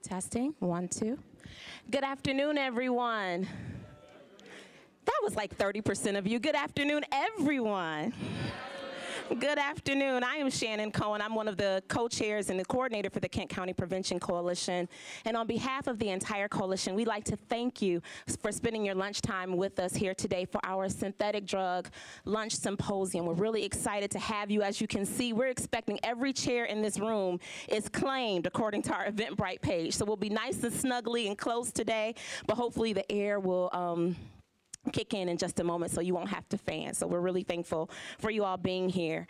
Testing, 1, 2. Good afternoon, everyone. That was like 30% of you. Good afternoon, everyone. Good afternoon. I am Shannon Cohen. I'm one of the co-chairs and the coordinator for the Kent County Prevention Coalition. And on behalf of the entire coalition, we'd like to thank you for spending your lunchtime with us here today for our synthetic drug lunch symposium. We're really excited to have you. As you can see, we're expecting every chair in this room is claimed according to our Eventbrite page. So we'll be nice and snuggly and close today, but hopefully the air will kick in just a moment so you won't have to fan. So we're really thankful for you all being here.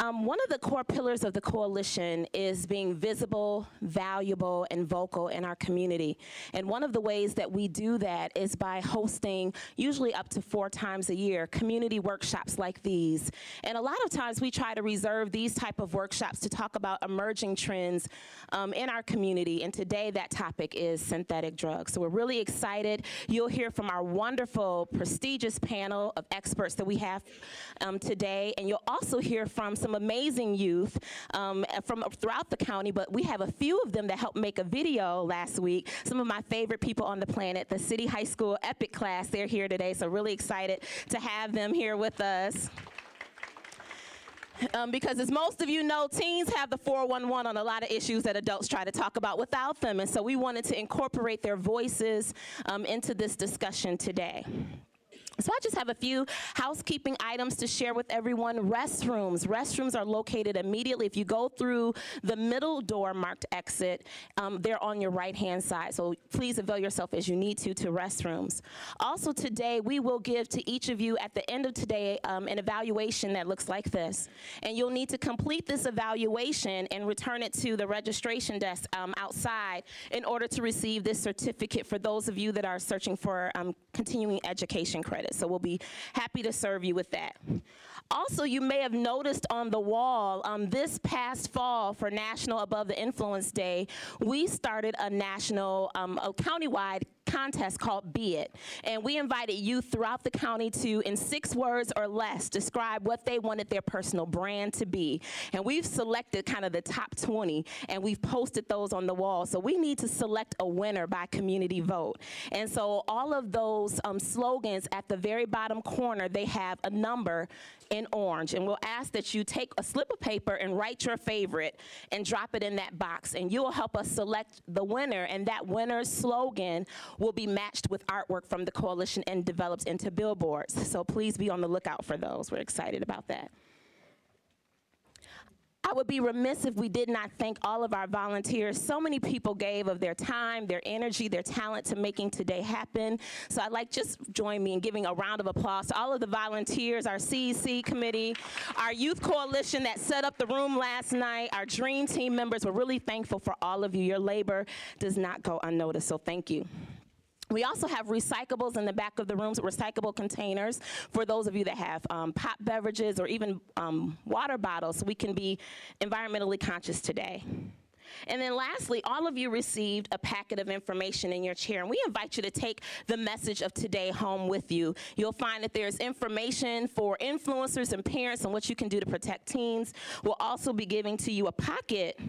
One of the core pillars of the coalition is being visible, valuable, and vocal in our community. And one of the ways that we do that is by hosting, usually up to 4 times a year, community workshops like these. And a lot of times we try to reserve these type of workshops to talk about emerging trends in our community. And today that topic is synthetic drugs. So we're really excited. You'll hear from our wonderful, prestigious panel of experts that we have today. And you'll also hear from some amazing youth from throughout the county, but we have a few of them that helped make a video last week. Some of my favorite people on the planet, the City High School Epic class, they're here today, so really excited to have them here with us. Because as most of you know, teens have the 411 on a lot of issues that adults try to talk about without them, and so we wanted to incorporate their voices into this discussion today. So I just have a few housekeeping items to share with everyone. Restrooms. Restrooms are located immediately. If you go through the middle door marked exit, they're on your right-hand side. So please avail yourself as you need to restrooms. Also today, we will give to each of you at the end of today an evaluation that looks like this. And you'll need to complete this evaluation and return it to the registration desk outside in order to receive this certificate for those of you that are searching for continuing education credit. So we'll be happy to serve you with that. Also, you may have noticed on the wall, this past fall for National Above the Influence Day, we started a national, a countywide contest called Be It. And we invited youth throughout the county to, in 6 words or less, describe what they wanted their personal brand to be. And we've selected kind of the top 20, and we've posted those on the wall. So we need to select a winner by community vote. And so all of those slogans at the very bottom corner, they have a number in orange. And we'll ask that you take a slip of paper and write your favorite and drop it in that box. And you'll help us select the winner, and that winner's slogan will be matched with artwork from the coalition and developed into billboards. So please be on the lookout for those. We're excited about that. I would be remiss if we did not thank all of our volunteers. So many people gave of their time, their energy, their talent to making today happen. So I'd like just join me in giving a round of applause to all of the volunteers, our CEC committee, our youth coalition that set up the room last night, our dream team members. We're really thankful for all of you. Your labor does not go unnoticed, so thank you. We also have recyclables in the back of the rooms, recyclable containers for those of you that have pop beverages or even water bottles, so we can be environmentally conscious today. And then lastly, all of you received a packet of information in your chair, and we invite you to take the message of today home with you. You'll find that there's information for influencers and parents on what you can do to protect teens. We'll also be giving to you a pocket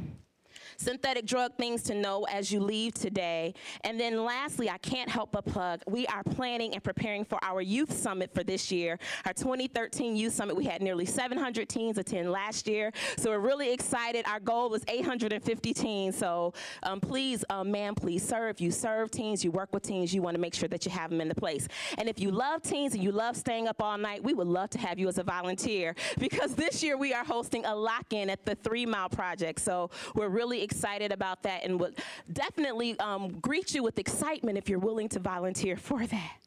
synthetic drug things to know as you leave today. And then lastly, I can't help but plug, we are planning and preparing for our youth summit for this year. Our 2013 youth summit, we had nearly 700 teens attend last year. So we're really excited. Our goal was 850 teens. So please, ma'am, please serve. You serve teens, you work with teens, you want to make sure that you have them in the place. And if you love teens and you love staying up all night, we would love to have you as a volunteer, because this year we are hosting a lock-in at the 3 Mile Project. So we're really excited about that, and would definitely greet you with excitement if you're willing to volunteer for that.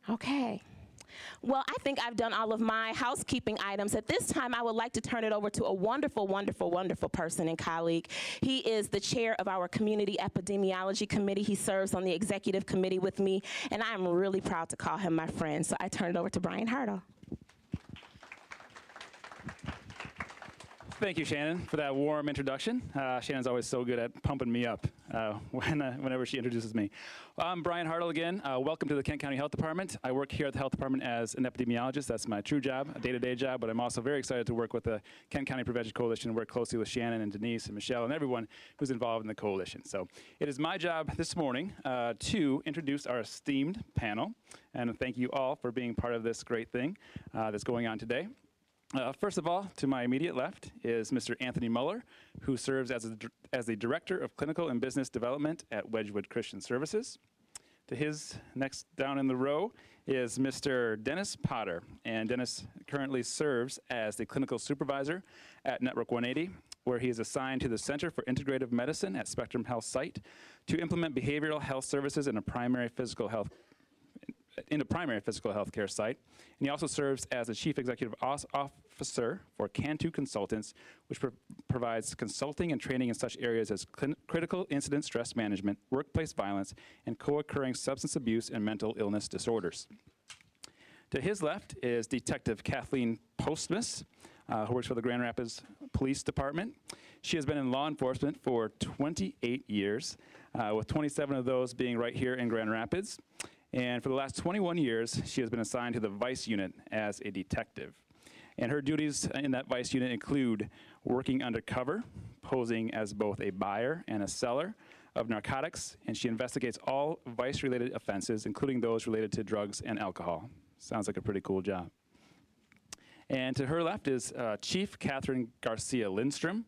Okay. Well, I think I've done all of my housekeeping items. At this time, I would like to turn it over to a wonderful, wonderful, wonderful person and colleague. He is the chair of our Community Epidemiology Committee. He serves on the executive committee with me, and I'm really proud to call him my friend. So I turn it over to Brian Hartle. Thank you, Shannon, for that warm introduction. Shannon's always so good at pumping me up whenever she introduces me. I'm Brian Hartle again. Welcome to the Kent County Health Department. I work here at the Health Department as an epidemiologist. That's my true job, a day-to-day job, but I'm also very excited to work with the Kent County Prevention Coalition and work closely with Shannon and Denise and Michelle and everyone who's involved in the coalition. So it is my job this morning to introduce our esteemed panel, and thank you all for being part of this great thing that's going on today. First of all, to my immediate left is Mr. Anthony Muller, who serves as the Director of Clinical and Business Development at Wedgwood Christian Services. To his next down in the row is Mr. Dennis Potter, and Dennis currently serves as the Clinical Supervisor at Network 180, where he is assigned to the Center for Integrative Medicine at Spectrum Health Site to implement behavioral health services in a primary physical health care site. And he also serves as the Chief Executive Officer for Cantu Consultants, which provides consulting and training in such areas as critical incident stress management, workplace violence, and co-occurring substance abuse and mental illness disorders. To his left is Detective Kathleen Postmus, who works for the Grand Rapids Police Department. She has been in law enforcement for 28 years, with 27 of those being right here in Grand Rapids. And for the last 21 years, she has been assigned to the Vice Unit as a detective. And her duties in that Vice Unit include working undercover, posing as both a buyer and a seller of narcotics, and she investigates all vice-related offenses, including those related to drugs and alcohol. Sounds like a pretty cool job. And to her left is Chief Catherine Garcia Lindstrom,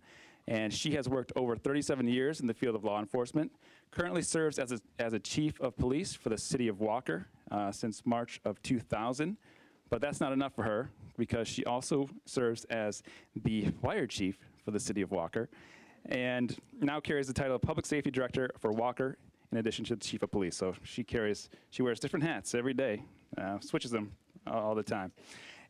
and she has worked over 37 years in the field of law enforcement, currently serves as a chief of police for the city of Walker since March of 2000. But that's not enough for her, because she also serves as the fire chief for the city of Walker, and now carries the title of Public Safety Director for Walker, in addition to the chief of police. So she wears different hats every day, switches them all the time.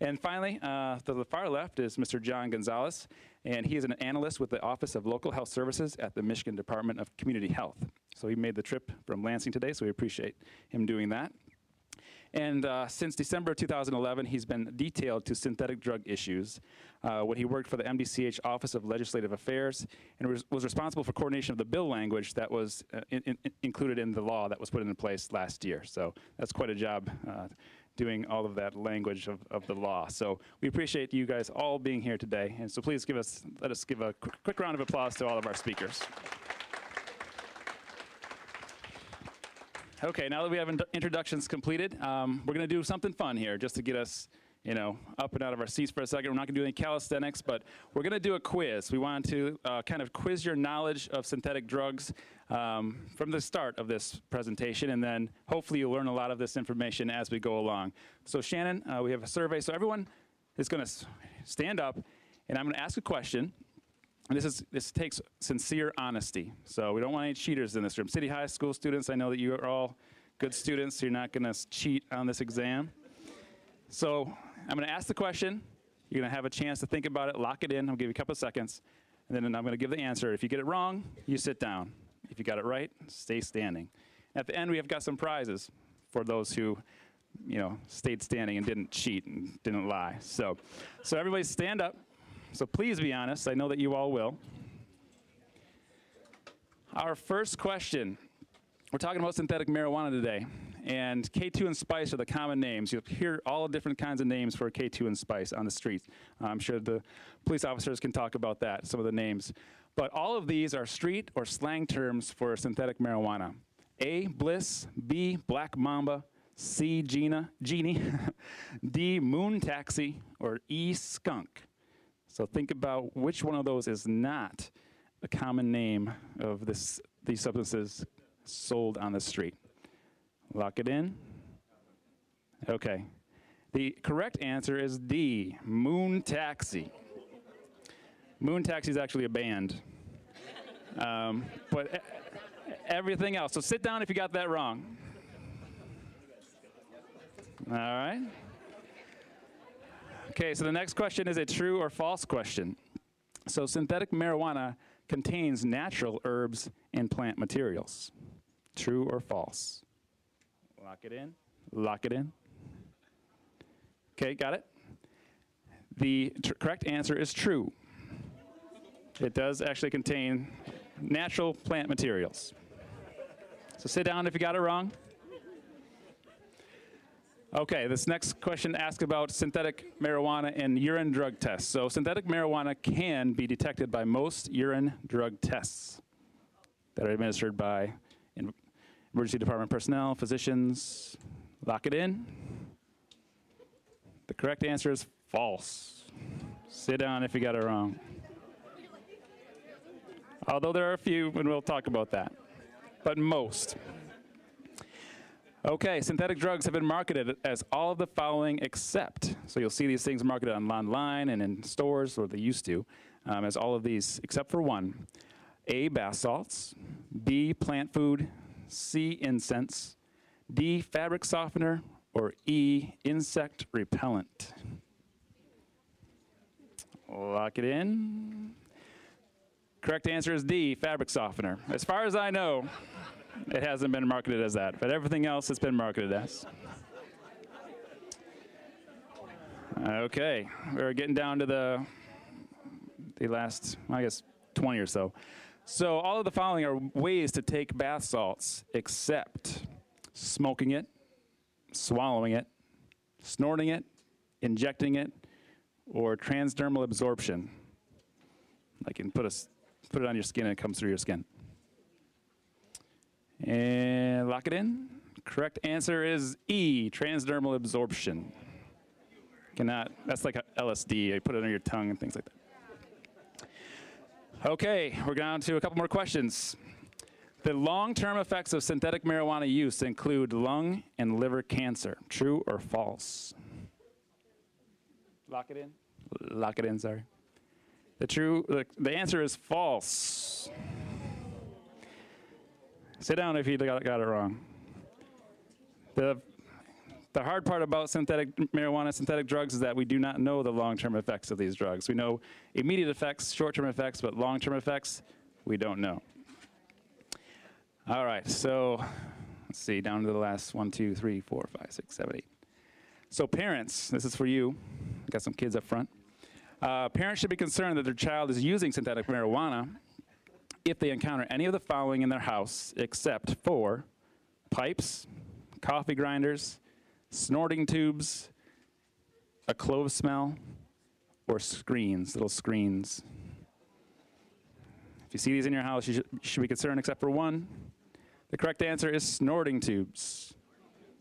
And finally, to the far left is Mr. John Gonzalez, and he is an analyst with the Office of Local Health Services at the Michigan Department of Community Health. So he made the trip from Lansing today, so we appreciate him doing that. And since December of 2011, he's been detailed to synthetic drug issues when he worked for the MDCH Office of Legislative Affairs and was responsible for coordination of the bill language that was included in the law that was put into place last year. So that's quite a job doing all of that language of the law. So we appreciate you guys all being here today. And so please let us give a quick round of applause to all of our speakers. Okay, now that we have introductions completed, we're going to do something fun here just to get us, up and out of our seats for a second. We're not going to do any calisthenics, but we're going to do a quiz. We want to kind of quiz your knowledge of synthetic drugs from the start of this presentation, and then hopefully you'll learn a lot of this information as we go along. So Shannon, we have a survey. So everyone is going to stand up, and I'm going to ask a question. And this takes sincere honesty. So we don't want any cheaters in this room. City High School students, I know that you are all good students, so you're not going to cheat on this exam. So I'm going to ask the question. You're going to have a chance to think about it, lock it in. I'll give you a couple of seconds, and then I'm going to give the answer. If you get it wrong, you sit down. If you got it right, stay standing. At the end, we have got some prizes for those who, stayed standing and didn't cheat and didn't lie. So everybody stand up. So please be honest. I know that you all will. Our first question. We're talking about synthetic marijuana today. And K2 and spice are the common names. You'll hear all different kinds of names for K2 and spice on the streets. I'm sure the police officers can talk about that, some of the names. But all of these are street or slang terms for synthetic marijuana. A, bliss. B, black mamba. C, genie. D, moon taxi. Or E, skunk. So think about which one of those is not a common name of these substances sold on the street. Lock it in. Okay. The correct answer is D, moon taxi. Moon taxi is actually a band. But everything else. So sit down if you got that wrong. All right. Okay, so the next question is a true or false question. So synthetic marijuana contains natural herbs and plant materials. True or false? Lock it in. Lock it in. Okay, got it? The correct answer is true. It does actually contain natural plant materials. So sit down if you got it wrong. Okay, this next question asks about synthetic marijuana and urine drug tests. So synthetic marijuana can be detected by most urine drug tests that are administered by emergency department personnel, physicians. Lock it in. The correct answer is false. Sit down if you got it wrong. Although there are a few, and we'll talk about that. But most. Okay, synthetic drugs have been marketed as all of the following except. So you'll see these things marketed online and in stores, or they used to, as all of these except for one. A, bath salts. B, plant food. C, incense. D, fabric softener. Or E, insect repellent. Lock it in. Correct answer is D, fabric softener. As far as I know, it hasn't been marketed as that, but everything else has been marketed as. Okay, we're getting down to the last, I guess, 20 or so. So all of the following are ways to take bath salts, except smoking it, swallowing it, snorting it, injecting it, or transdermal absorption. Like you can put it on your skin and it comes through your skin. And lock it in. Correct answer is E, transdermal absorption. That's like a LSD. You put it on your tongue and things like that. Okay, we're down to a couple more questions. The long-term effects of synthetic marijuana use include lung and liver cancer. True or false? Lock it in. Lock it in, sorry. The answer is false. Sit down if you got it wrong. The hard part about synthetic marijuana, synthetic drugs, is that we do not know the long-term effects of these drugs. We know immediate effects, short-term effects, but long-term effects, we don't know. All right, so let's see, down to the last 1, 2, 3, 4, 5, 6, 7, 8. So parents, this is for you. Got some kids up front. Parents should be concerned that their child is using synthetic marijuana if they encounter any of the following in their house, except for pipes, coffee grinders, snorting tubes, a clove smell, or screens, little screens. If you see these in your house, you should be concerned except for one. The correct answer is snorting tubes.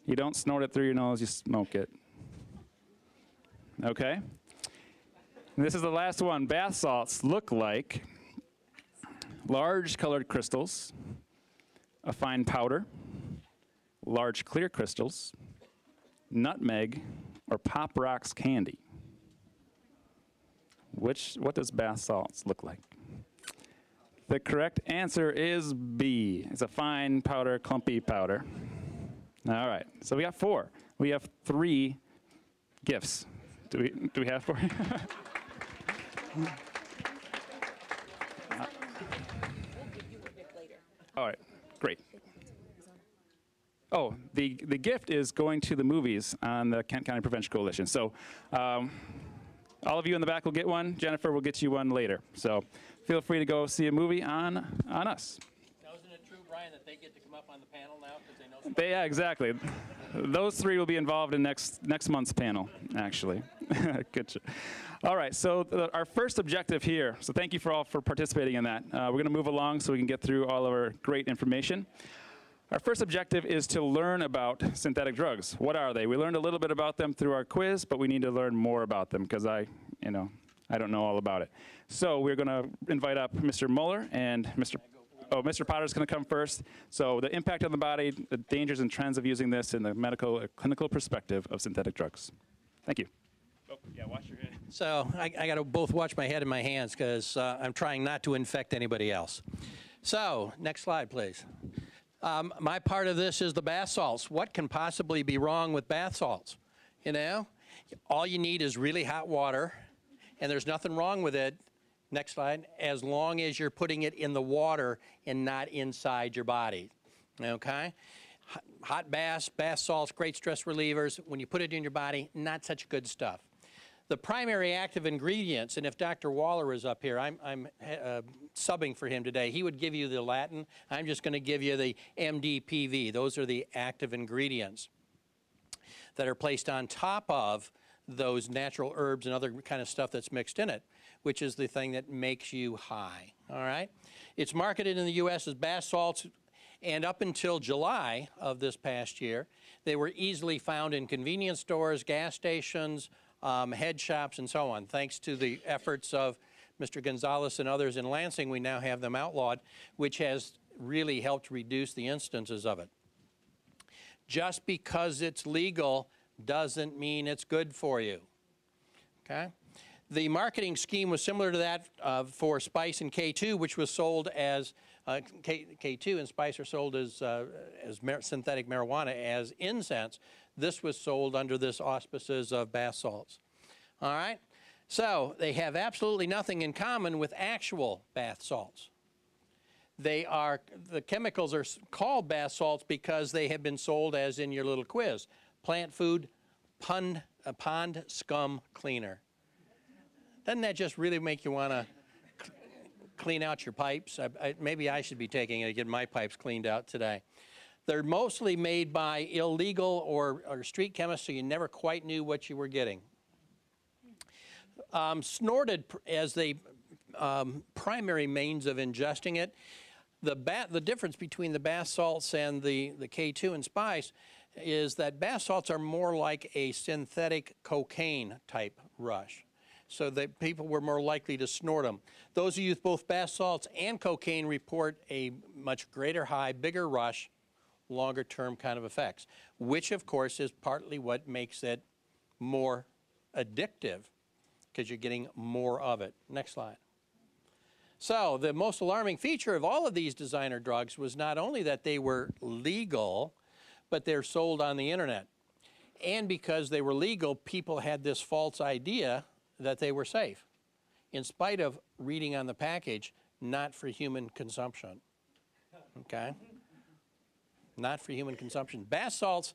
You don't snort it through your nose, you smoke it. Okay? And this is the last one. Bath salts look like large colored crystals, a fine powder, large clear crystals, nutmeg, or Pop Rocks candy. What does bath salts look like? The correct answer is B. It's a fine powder, clumpy powder. All right, so we got 4. We have 3 gifts. Do we have 4? All right, great. Oh, the gift is going to the movies on the Kent County Prevention Coalition. So all of you in the back will get one. Jennifer will get you one later. So feel free to go see a movie on us. Now, isn't it true, Brian, that they get to come up on the panel now because they know something? Yeah, exactly. Those 3 will be involved in next month's panel, actually. Good job. All right, so our first objective here, so thank you for participating in that. We're going to move along so we can get through all of our great information. Our first objective is to learn about synthetic drugs. What are they? We learned a little bit about them through our quiz, but we need to learn more about them because I don't know all about it. So we're going to invite up Mr. Mueller and Mr. Potter's going to come first. So the impact on the body, the dangers and trends of using this in the medical clinical perspective of synthetic drugs. Thank you. Oh, yeah, watch your head. So I got to both watch my head and my hands because I'm trying not to infect anybody else. So next slide, please. My part of this is the bath salts. What can possibly be wrong with bath salts? You know, all you need is really hot water, and there's nothing wrong with it. Next slide. As long as you're putting it in the water and not inside your body. Okay? Hot baths, bath salts, great stress relievers. When you put it in your body, not such good stuff. The primary active ingredients, and if Dr. Waller is up here, I'm subbing for him today. He would give you the Latin. I'm just going to give you the MDPV. Those are the active ingredients that are placed on top of those natural herbs and other kind of stuff that's mixed in it, which is the thing that makes you high, all right? It's marketed in the U.S. as bath salts, and up until July of this past year, they were easily found in convenience stores, gas stations, head shops, and so on. Thanks to the efforts of Mr. Gonzalez and others in Lansing, we now have them outlawed, which has really helped reduce the instances of it. Just because it's legal doesn't mean it's good for you, okay? The marketing scheme was similar to that for Spice and K2, which was sold as, K2 and Spice are sold as synthetic marijuana as incense. This was sold under this auspices of bath salts, all right? So they have absolutely nothing in common with actual bath salts. The chemicals are called bath salts because they have been sold as in your little quiz. Plant food, pond scum cleaner. Doesn't that just really make you want to clean out your pipes? Maybe I should be taking it to get my pipes cleaned out today. They're mostly made by illegal or street chemists, so you never quite knew what you were getting. Snorted as the primary means of ingesting it. The difference between the bath salts and the K2 and Spice is that bath salts are more like a synthetic cocaine type rush, so that people were more likely to snort them. Those who use both bath salts and cocaine report a much greater high, bigger rush, longer term kind of effects, which of course is partly what makes it more addictive, because you're getting more of it. Next slide. So the most alarming feature of all of these designer drugs was not only that they were legal, but they're sold on the internet. And because they were legal, people had this false idea that they were safe, in spite of reading on the package, not for human consumption, okay? Not for human consumption. Bath salts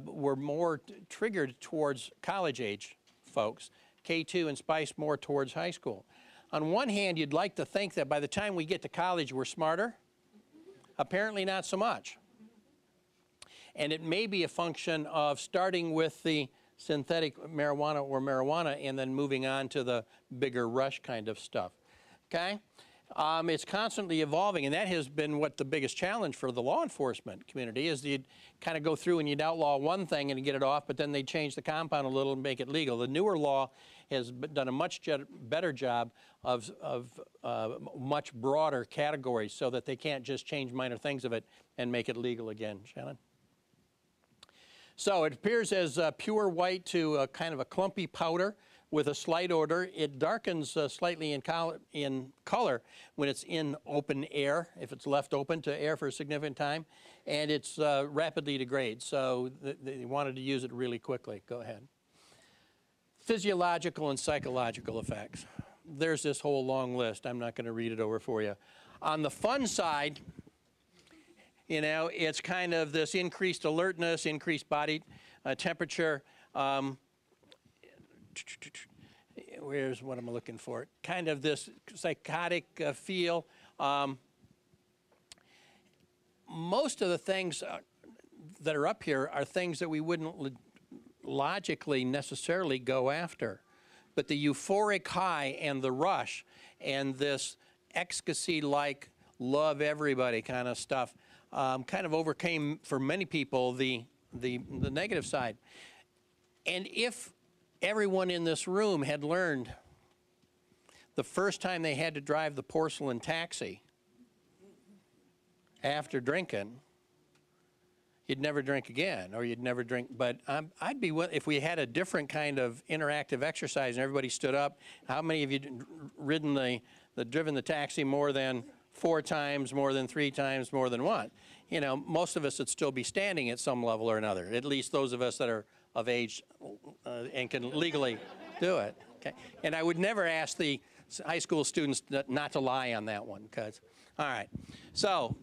were more triggered towards college-age folks. K2 and Spice more towards high school. On one hand, you'd like to think that by the time we get to college, we're smarter. Apparently not so much. And it may be a function of starting with the synthetic marijuana or marijuana and then moving on to the bigger rush kind of stuff, okay? It's constantly evolving, and that has been what the biggest challenge for the law enforcement community is. You'd kind of go through and you'd outlaw one thing and get it off, but then they'd change the compound a little and make it legal. The newer law has done a much better job of much broader categories so that they can't just change minor things of it and make it legal again. Shannon? So it appears as pure white to a kind of a clumpy powder with a slight odor. It darkens slightly in color when it's in open air, if it's left open to air for a significant time, and it's rapidly degrades. So they wanted to use it really quickly. Go ahead. Physiological and psychological effects. There's this whole long list. I'm not going to read it over for you. On the fun side, you know, it's kind of this increased alertness, increased body temperature. Where's what I'm looking for? Kind of this psychotic feel. Most of the things that are up here are things that we wouldn't logically necessarily go after. But the euphoric high and the rush and this ecstasy-like love everybody kind of stuff kind of overcame for many people the negative side. And if everyone in this room had learned the first time they had to drive the porcelain taxi after drinking, you'd never drink again, or you'd never drink. But I'd be, if we had a different kind of interactive exercise and everybody stood up, how many of you driven the taxi more than 4 times, more than 3 times, more than 1? You know, most of us would still be standing at some level or another, at least those of us that are of age and can legally do it. Okay? And I would never ask the high school students not to lie on that one, because, all right. So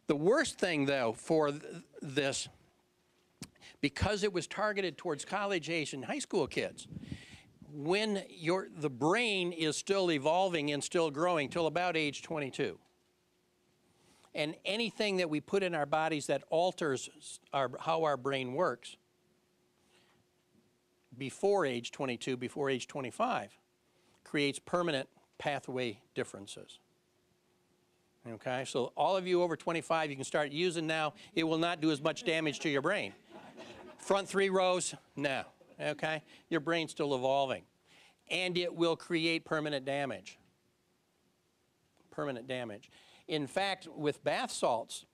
the worst thing, though, for this, because it was targeted towards college age and high school kids, when the brain is still evolving and still growing till about age 22. And anything that we put in our bodies that alters how our brain works before age 22, before age 25, creates permanent pathway differences. Okay, so all of you over 25, you can start using now. It will not do as much damage to your brain. Front 3 rows, no. Okay, your brain's still evolving. And it will create permanent damage. Permanent damage. In fact, with bath salts,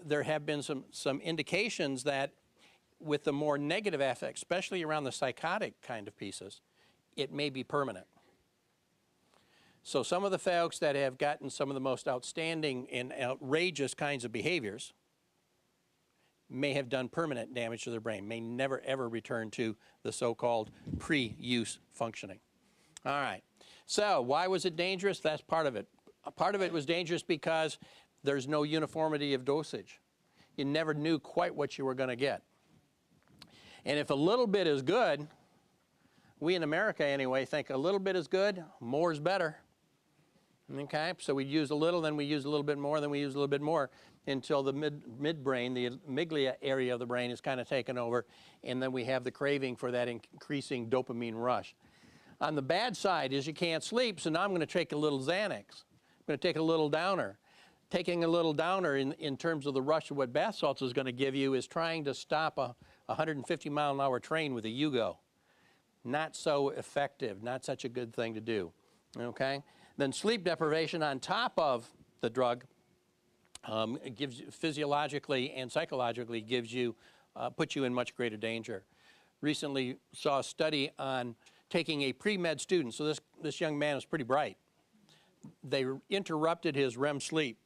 there have been some indications that with the more negative effects, especially around the psychotic kind of pieces, it may be permanent. So some of the folks that have gotten some of the most outstanding and outrageous kinds of behaviors may have done permanent damage to their brain, may never ever return to the so-called pre-use functioning. All right, so why was it dangerous? That's part of it. Part of it was dangerous because there's no uniformity of dosage. You never knew quite what you were going to get. And if a little bit is good, we in America anyway think a little bit is good, more is better. Okay, so we use a little, then we use a little bit more, then we use a little bit more until the midbrain, the amygdala area of the brain is kind of taken over, and then we have the craving for that increasing dopamine rush. On the bad side is you can't sleep, so now I'm going to take a little Xanax. I'm going to take a little downer. Taking a little downer in terms of the rush of what bath salts is going to give you is trying to stop a 150-mile-an-hour train with a Yugo. Not so effective, not such a good thing to do. Okay? Then sleep deprivation on top of the drug gives you, physiologically and psychologically puts you in much greater danger. Recently saw a study on taking a pre-med student. So this young man was pretty bright. They interrupted his REM sleep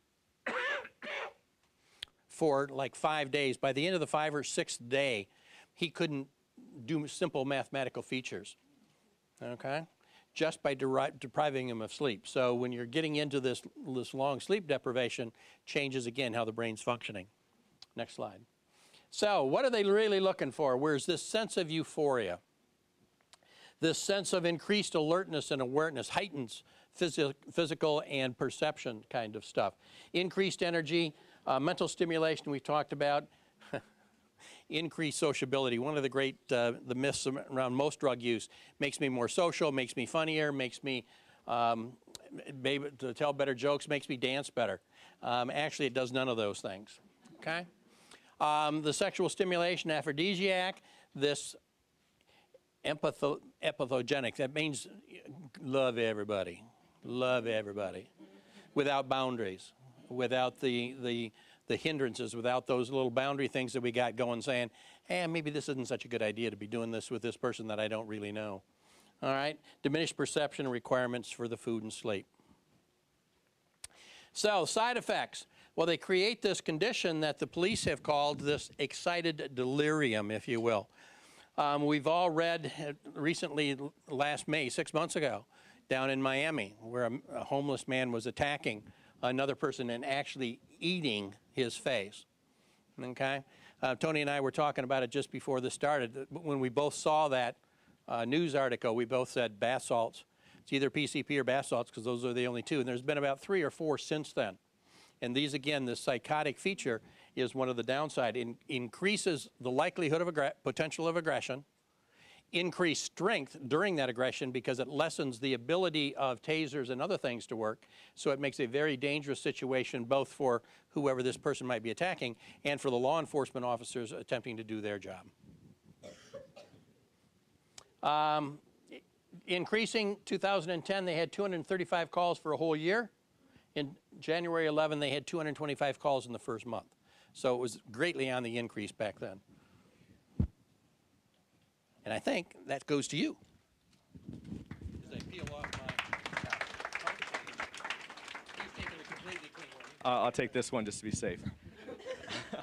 for like 5 days. By the end of the 5th or 6th day, he couldn't do simple mathematical features. Okay? Just by depriving him of sleep. So when you're getting into this long sleep deprivation, changes again how the brain's functioning. Next slide. So what are they really looking for? Where's this sense of euphoria? This sense of increased alertness and awareness, heightens physical and perception kind of stuff. Increased energy, mental stimulation we talked about. Increased sociability. One of the great the myths around most drug use: makes me more social, makes me funnier, makes me maybe to tell better jokes, makes me dance better. Actually, it does none of those things. Okay. The sexual stimulation, aphrodisiac. This empathogenic. That means love everybody, without boundaries, without the hindrances, without those little boundary things that we got going, saying, hey, maybe this isn't such a good idea to be doing this with this person that I don't really know. All right? Diminished perception and requirements for the food and sleep. So, side effects. Well, they create this condition that the police have called this excited delirium, if you will. We've all read recently, last May, 6 months ago, down in Miami, where a homeless man was attacking another person and actually eating his face. Okay? Tony and I were talking about it just before this started. When we both saw that news article, we both said bath salts. It's either PCP or bath salts because those are the only two. And there's been about 3 or 4 since then. And these, again, the psychotic feature is one of the downside. Increases the likelihood of potential of aggression, increased strength during that aggression because it lessens the ability of tasers and other things to work. So it makes a very dangerous situation both for whoever this person might be attacking and for the law enforcement officers attempting to do their job. Increasing 2010, they had 235 calls for a whole year. In January 11, they had 225 calls in the first month. So it was greatly on the increase back then. And I think that goes to you. As I peel off my He's taking a completely clean one. I'll take this one just to be safe. How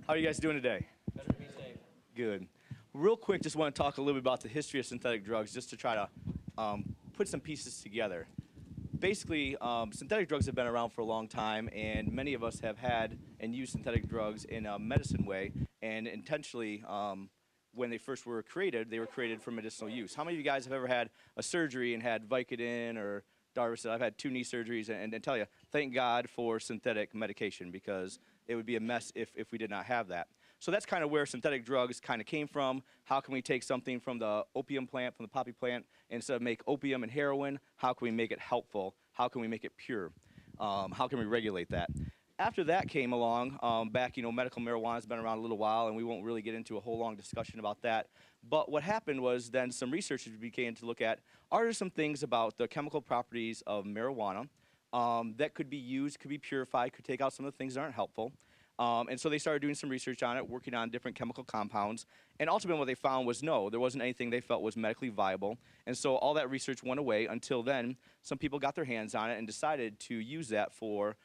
are you guys doing today? Better be safe. Good. Real quick, just want to talk a little bit about the history of synthetic drugs just to try to put some pieces together. Basically, synthetic drugs have been around for a long time, and many of us have had and used synthetic drugs in a medicine way and intentionally when they first were created for medicinal use. How many of you guys have ever had a surgery and had Vicodin or Darvocet? I've had 2 knee surgeries, and tell you, thank God for synthetic medication, because it would be a mess if we did not have that. So that's kind of where synthetic drugs kind of came from. How can we take something from the opium plant, from the poppy plant, and instead of make opium and heroin, how can we make it helpful? How can we make it pure? How can we regulate that? After that came along, back, medical marijuana has been around a little while, and we won't really get into a whole long discussion about that. But what happened was then some researchers began to look at, are there some things about the chemical properties of marijuana that could be used, could be purified, could take out some of the things that aren't helpful? And so they started doing some research on it, working on different chemical compounds. And ultimately what they found was no, there wasn't anything they felt was medically viable. And so all that research went away until then some people got their hands on it and decided to use that for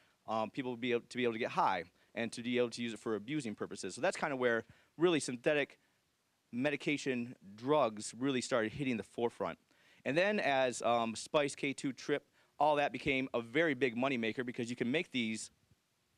people to be able to get high and to be able to use it for abusing purposes. So that's kind of where really synthetic medication drugs really started hitting the forefront. And then as spice, K2, trip, all that became a very big moneymaker, because you can make these.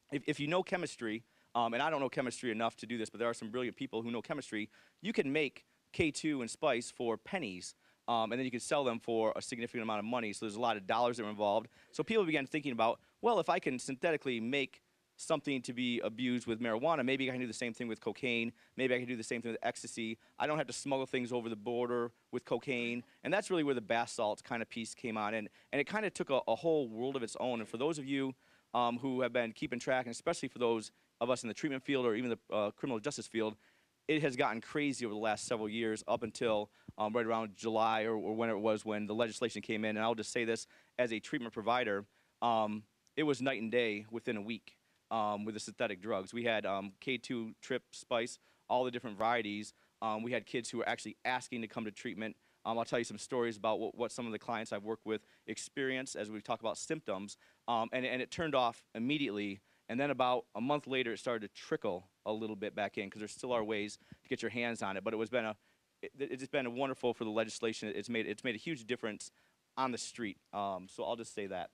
If you know chemistry, and I don't know chemistry enough to do this, but there are some brilliant people who know chemistry, you can make K2 and spice for pennies, and then you can sell them for a significant amount of money. So there's a lot of dollars that are involved. So people began thinking about, well, if I can synthetically make something to be abused with marijuana, maybe I can do the same thing with cocaine, maybe I can do the same thing with ecstasy. I don't have to smuggle things over the border with cocaine. And that's really where the bath salts kind of piece came on. And it kind of took a whole world of its own. And for those of you who have been keeping track, and especially for those of us in the treatment field or even the criminal justice field, it has gotten crazy over the last several years, up until right around July or when it was when the legislation came in. And I'll just say this, as a treatment provider, it was night and day within a week with the synthetic drugs. We had K2, trip, spice, all the different varieties. We had kids who were actually asking to come to treatment. I'll tell you some stories about what some of the clients I've worked with experience as we talk about symptoms. And it turned off immediately. And then about a month later, it started to trickle a little bit back in, because there still are ways to get your hands on it. But it's been wonderful for the legislation. It's made a huge difference on the street. So I'll just say that.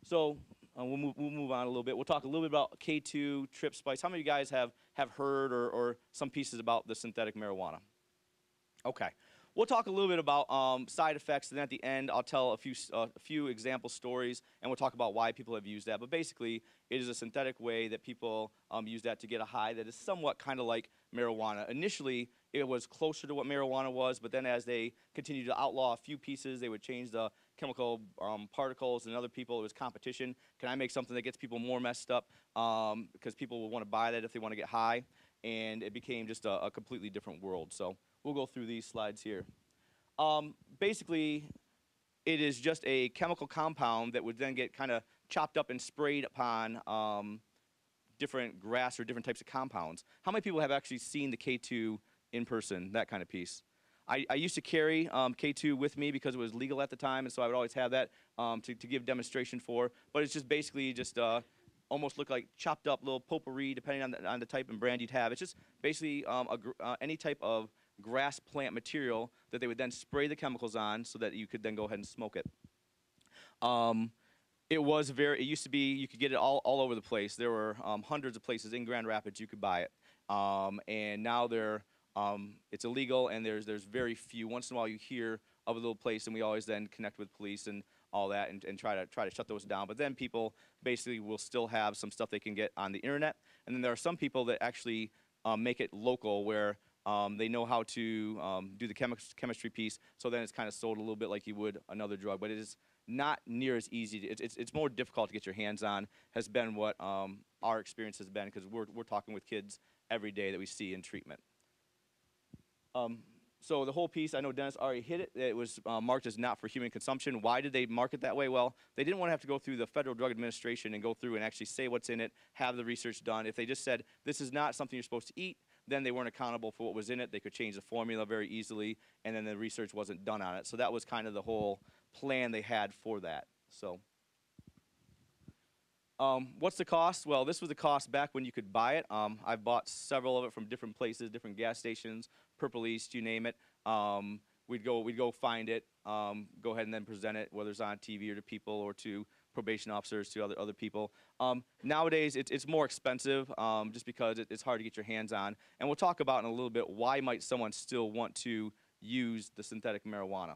So we'll move on a little bit. We'll talk a little bit about K2, trip, spice. How many of you guys have heard or some pieces about the synthetic marijuana? Okay. We'll talk a little bit about side effects, and then at the end, I'll tell a few example stories, and we'll talk about why people have used that. But basically, it is a synthetic way that people use that to get a high that is somewhat kind of like marijuana. Initially, it was closer to what marijuana was, but then as they continued to outlaw a few pieces, they would change the chemical particles, and other people, it was competition. Can I make something that gets people more messed up? Because people will want to buy that if they want to get high, and it became just a completely different world. So we'll go through these slides here. Basically, it is just a chemical compound that would then get kind of chopped up and sprayed upon different grass or different types of compounds. How many people have actually seen the K2 in person, that kind of piece? I used to carry K2 with me because it was legal at the time, and so I would always have that to give demonstration for. But it's just basically just almost look like chopped up little potpourri, depending on the type and brand you'd have. It's just basically any type of grass plant material that they would then spray the chemicals on so that you could then go ahead and smoke it. It used to be, you could get it all over the place. There were hundreds of places in Grand Rapids you could buy it. And now it's illegal, and there's very few. Once in a while you hear of a little place, and we always then connect with police and all that and try to shut those down. But then people basically will still have some stuff they can get on the internet. And then there are some people that actually make it local, where they know how to do the chemistry piece, so then it's kind of sold a little bit like you would another drug. But it is not near as easy. It's more difficult to get your hands on, has been what our experience has been, because we're talking with kids every day that we see in treatment. So the whole piece, I know Dennis already hit it. It was marked as not for human consumption. Why did they mark it that way? Well, they didn't want to have to go through the Federal Drug Administration and go through and actually say what's in it, have the research done. If they just said, this is not something you're supposed to eat, then they weren't accountable for what was in it. They could change the formula very easily, and then the research wasn't done on it. So that was kind of the whole plan they had for that. So what's the cost? Well, this was the cost back when you could buy it. I've bought several of it from different places, different gas stations, Purple East, you name it. We'd go find it, go ahead and then present it, whether it's on TV or to people or to probation officers to other people. Nowadays, it's more expensive just because it's hard to get your hands on. And we'll talk about in a little bit why might someone still want to use the synthetic marijuana.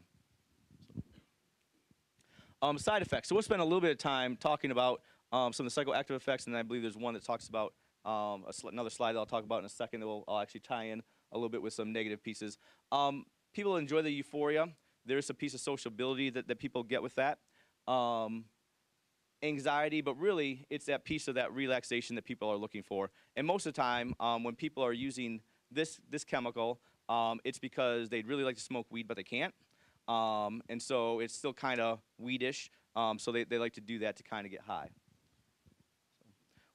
Side effects. So we'll spend a little bit of time talking about some of the psychoactive effects, and I believe there's one that talks about another slide that I'll talk about in a second that I'll actually tie in a little bit with some negative pieces. People enjoy the euphoria. There's a piece of sociability that people get with that. Anxiety, but really it's that piece of that relaxation that people are looking for. And most of the time, when people are using this chemical, it's because they'd really like to smoke weed, but they can't. And so it's still kind of weedish, so they like to do that to kind of get high.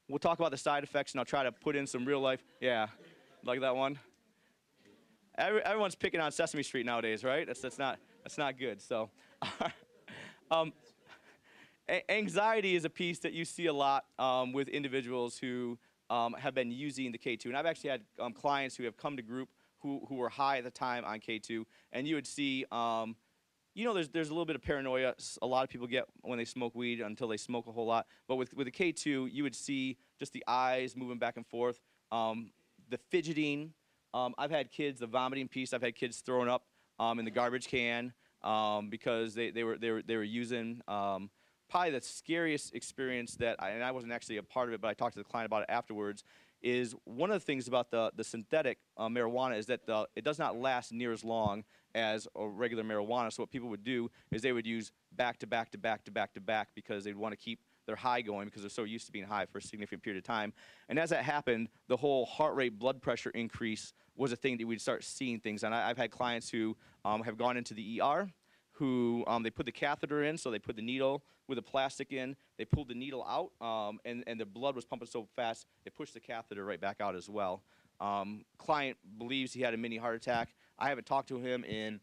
We'll talk about the side effects, and I'll try to put in some real life. Yeah, like that one. Everyone's picking on Sesame Street nowadays, right? That's not good. So, anxiety is a piece that you see a lot with individuals who have been using the K2. And I've actually had clients who have come to group who were high at the time on K2, and you would see, you know, there's a little bit of paranoia a lot of people get when they smoke weed until they smoke a whole lot. But with the K2, you would see just the eyes moving back and forth, the fidgeting. I've had kids, the vomiting piece. I've had kids throwing up in the garbage can because they were using. Probably the scariest experience that and I wasn't actually a part of it, but I talked to the client about it afterwards. Is one of the things about the synthetic marijuana is that it does not last near as long as a regular marijuana. So what people would do is they would use back to back to back to back to back because they'd want to keep their high going because they're so used to being high for a significant period of time. And as that happened, the whole heart rate, blood pressure increase was a thing that we'd start seeing things. And I've had clients who have gone into the ER, who they put the catheter in, so they put the needle with the plastic in, they pulled the needle out, and the blood was pumping so fast, it pushed the catheter right back out as well. Client believes he had a mini heart attack. I haven't talked to him in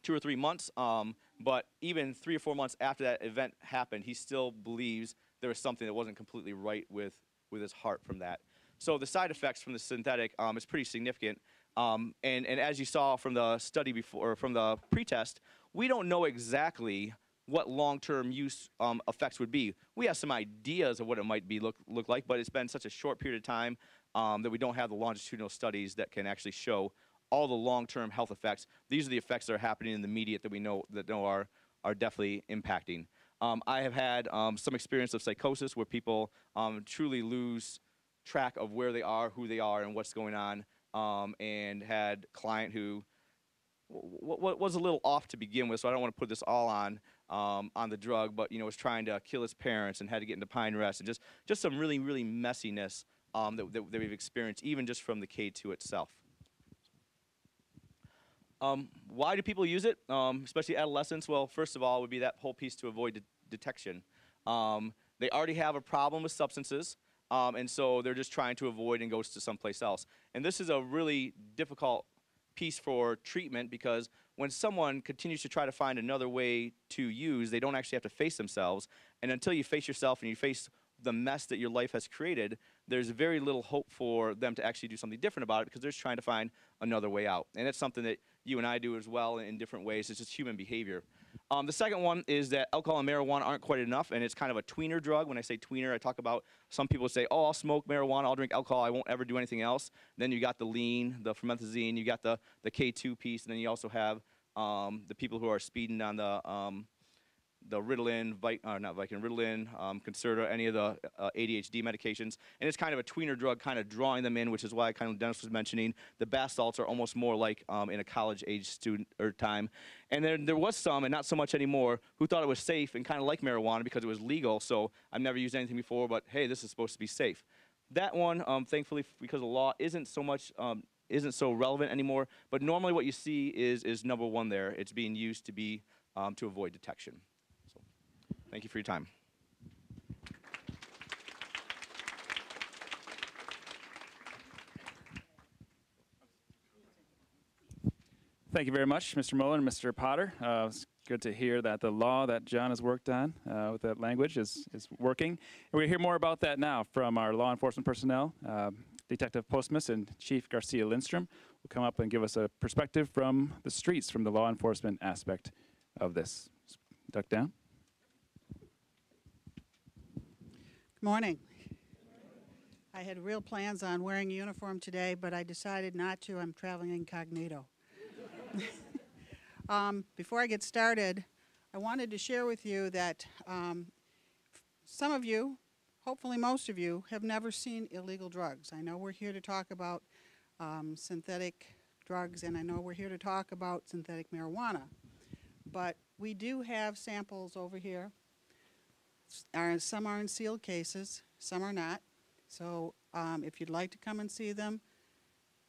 2 or 3 months, but even 3 or 4 months after that event happened, he still believes there was something that wasn't completely right with his heart from that. So the side effects from the synthetic is pretty significant. And as you saw from the study before, or from the pretest, we don't know exactly what long-term use effects would be. We have some ideas of what it might be look like, but it's been such a short period of time that we don't have the longitudinal studies that can actually show all the long-term health effects. These are the effects that are happening in the immediate that we know are definitely impacting. I have had some experience of psychosis where people truly lose track of where they are, who they are, and what's going on. And had a client who was a little off to begin with, so I don't want to put this all on the drug, but was trying to kill his parents and had to get into pine rest, and just some really, really messiness that we've experienced, even just from the K2 itself. Why do people use it, especially adolescents? Well, first of all, would be that whole piece to avoid detection. They already have a problem with substances. And so they're just trying to avoid and go to someplace else. And this is a really difficult piece for treatment because when someone continues to try to find another way to use, they don't actually have to face themselves. And until you face yourself and you face the mess that your life has created, there's very little hope for them to actually do something different about it because they're just trying to find another way out. And it's something that you and I do as well in different ways. It's just human behavior. The second one is that alcohol and marijuana aren't quite enough, and it's kind of a tweener drug. When I say tweener, I talk about some people say, oh, I'll smoke marijuana, I'll drink alcohol, I won't ever do anything else. Then you got the lean, the promethazine, you got the K2 piece, and then you also have the people who are speeding on the Ritalin, Ritalin, Concerta, any of the ADHD medications. And it's kind of a tweener drug kind of drawing them in, which is why kind of Dennis was mentioning the bath salts are almost more like in a college-age student or time. And then there was some, and not so much anymore, who thought it was safe and kind of like marijuana because it was legal. So I've never used anything before, but hey, this is supposed to be safe. That one, thankfully, because of the law, isn't so relevant anymore. But normally what you see is number one there. It's being used to be to avoid detection. Thank you for your time. Thank you very much, Mr. Muller and Mr. Potter. It's good to hear that the law that John has worked on with that language is working. And we're going to hear more about that now from our law enforcement personnel. Detective Postmus and Chief Garcia Lindstrom will come up and give us a perspective from the streets, from the law enforcement aspect of this. Duck down. Morning. I had real plans on wearing a uniform today, but I decided not to. I'm traveling incognito. Before I get started, I wanted to share with you that some of you, hopefully most of you, have never seen illegal drugs. I know we're here to talk about synthetic drugs, and I know we're here to talk about synthetic marijuana. But we do have samples over here. Some are in sealed cases, some are not. So if you'd like to come and see them,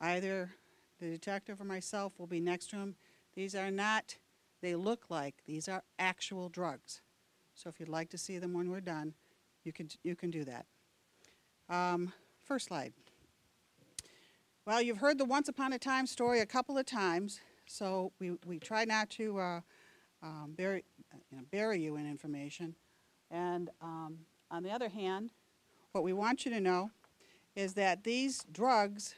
either the detective or myself will be next to them. These are not, they look like, these are actual drugs. So if you'd like to see them when we're done, you can do that. First slide. Well, you've heard the once upon a time story a couple of times, so we try not to bury you in information. And on the other hand, what we want you to know is that these drugs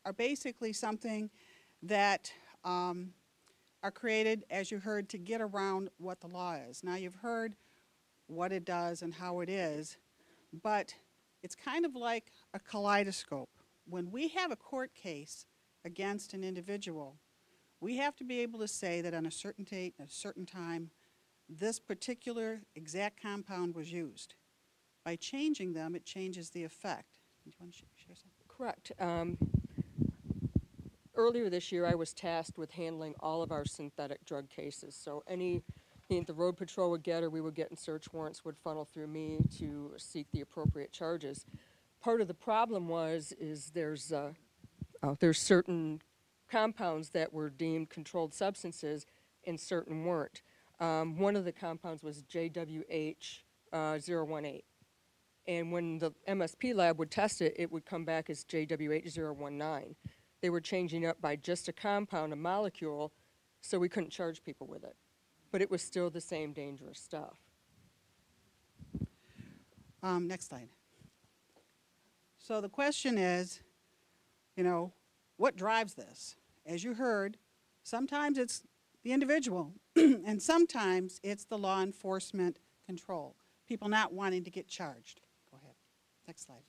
are basically something that are created, as you heard, to get around what the law is. Now, you've heard what it does and how it is, but it's kind of like a kaleidoscope. When we have a court case against an individual, we have to be able to say that on a certain date, at a certain time, this particular exact compound was used. By changing them, it changes the effect. Do you want to share something? Correct. Earlier this year, I was tasked with handling all of our synthetic drug cases. So anything the road patrol would get or we would get in search warrants would funnel through me to seek the appropriate charges. Part of the problem is there's certain compounds that were deemed controlled substances and certain weren't. One of the compounds was JWH-018. And when the MSP lab would test it, it would come back as JWH-019. They were changing up by just a compound, a molecule, so we couldn't charge people with it. But it was still the same dangerous stuff. Next slide. So the question is, what drives this? As you heard, sometimes it's the individual, and sometimes it's the law enforcement control, people not wanting to get charged. Go ahead. Next slide.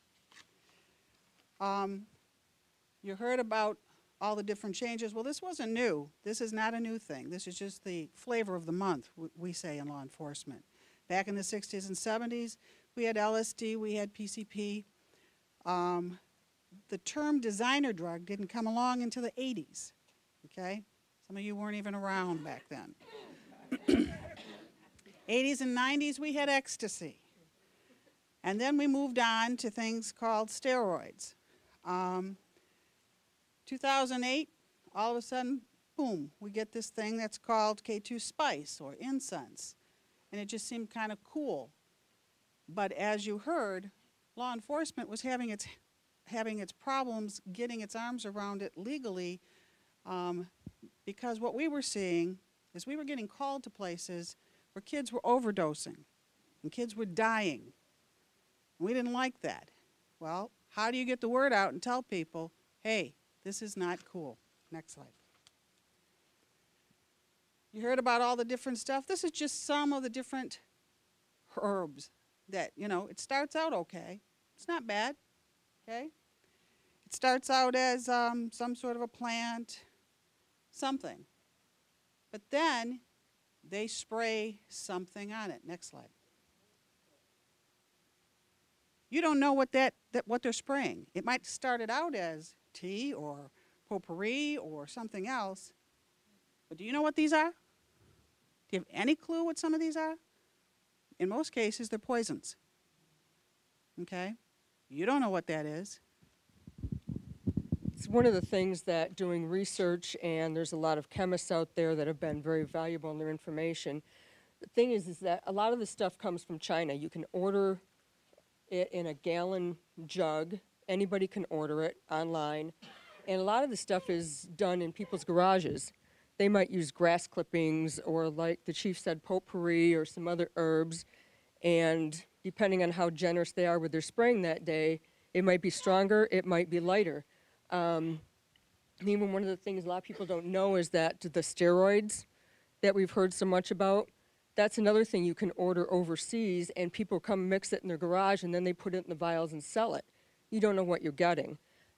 You heard about all the different changes. Well, this wasn't new. This is not a new thing. This is just the flavor of the month, we say in law enforcement. Back in the 60s and 70s, we had LSD, we had PCP. The term designer drug didn't come along until the 80s, okay? Some of you weren't even around back then. 80s and 90s, we had ecstasy. And then we moved on to things called steroids. 2008, all of a sudden, boom, we get this thing that's called K2 spice or incense. And it just seemed kind of cool. But as you heard, law enforcement was having its problems getting its arms around it legally, because what we were seeing is we were getting called to places where kids were overdosing and kids were dying. And we didn't like that. Well, how do you get the word out and tell people, hey, this is not cool? Next slide. You heard about all the different stuff. This is just some of the different herbs that, it starts out okay. It's not bad, okay? It starts out as some sort of a plant, something. But then they spray something on it. Next slide. You don't know what what they're spraying. It might start it out as tea or potpourri or something else. But do you know what these are? Do you have any clue what some of these are? In most cases, they're poisons. Okay? You don't know what that is. It's one of the things that doing research, and there's a lot of chemists out there that have been very valuable in their information. The thing is that a lot of the stuff comes from China. You can order it in a gallon jug. Anybody can order it online. And a lot of the stuff is done in people's garages. They might use grass clippings or, like the chief said, potpourri or some other herbs. And depending on how generous they are with their spraying that day, it might be stronger, it might be lighter. Even one of the things a lot of people don't know is that the steroids that we've heard so much about, That's another thing you can order overseas, and people come mix it in their garage, and then they put it in the vials and sell it. You don't know what you're getting.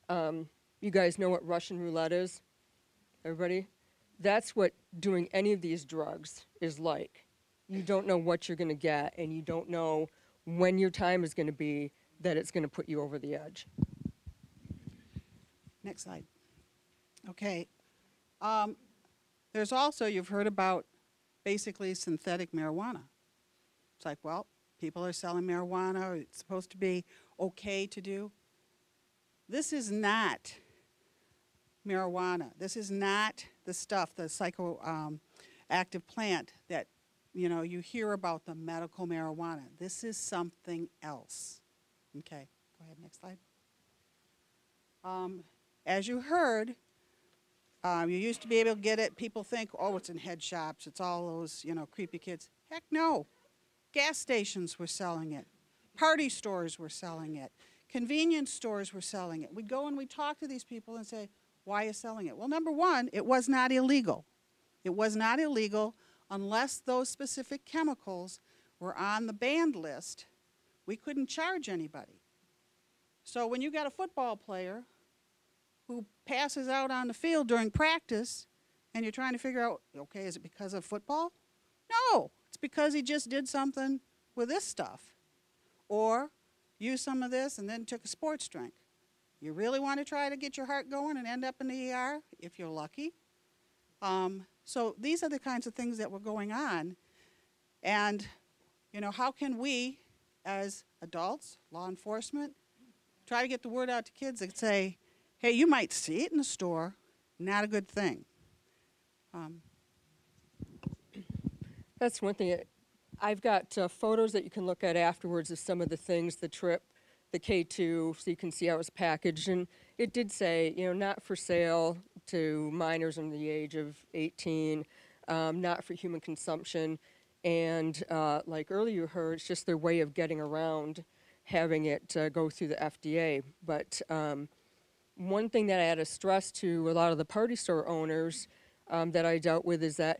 You guys know what Russian roulette is? Everybody? That's what doing any of these drugs is like. You don't know what you're going to get, and you don't know when your time is going to be that it's going to put you over the edge. Next slide. Okay. There's also, you've heard about basically synthetic marijuana. It's like, well, people are selling marijuana. It's supposed to be okay to do. This is not marijuana. This is not the stuff, the psychoactive plant that, you know, you hear about, the medical marijuana. This is something else. Okay, go ahead, next slide. As you heard, you used to be able to get it. People think, oh, it's in head shops. It's all those, you know, creepy kids. Heck no. Gas stations were selling it. Party stores were selling it. Convenience stores were selling it. We'd go and we'd talk to these people and say, why are you selling it? Well, number one, it was not illegal. It was not illegal unless those specific chemicals were on the banned list. We couldn't charge anybody. So when you got a football player who passes out on the field during practice and you're trying to figure out, okay, is it because of football? No, it's because he just did something with this stuff or used some of this and then took a sports drink. You really want to try to get your heart going and end up in the ER if you're lucky. So these are the kinds of things that were going on. And, you know, how can we as adults, law enforcement, try to get the word out to kids and say, hey, you might see it in the store, not a good thing. That's one thing. I've got photos that you can look at afterwards of some of the things, the trip, the K2, so you can see how it was packaged. And it did say, you know, not for sale to minors under the age of 18, not for human consumption. And like earlier you heard, it's just their way of getting around having it go through the FDA. But one thing that I had to stress to a lot of the party store owners that I dealt with is that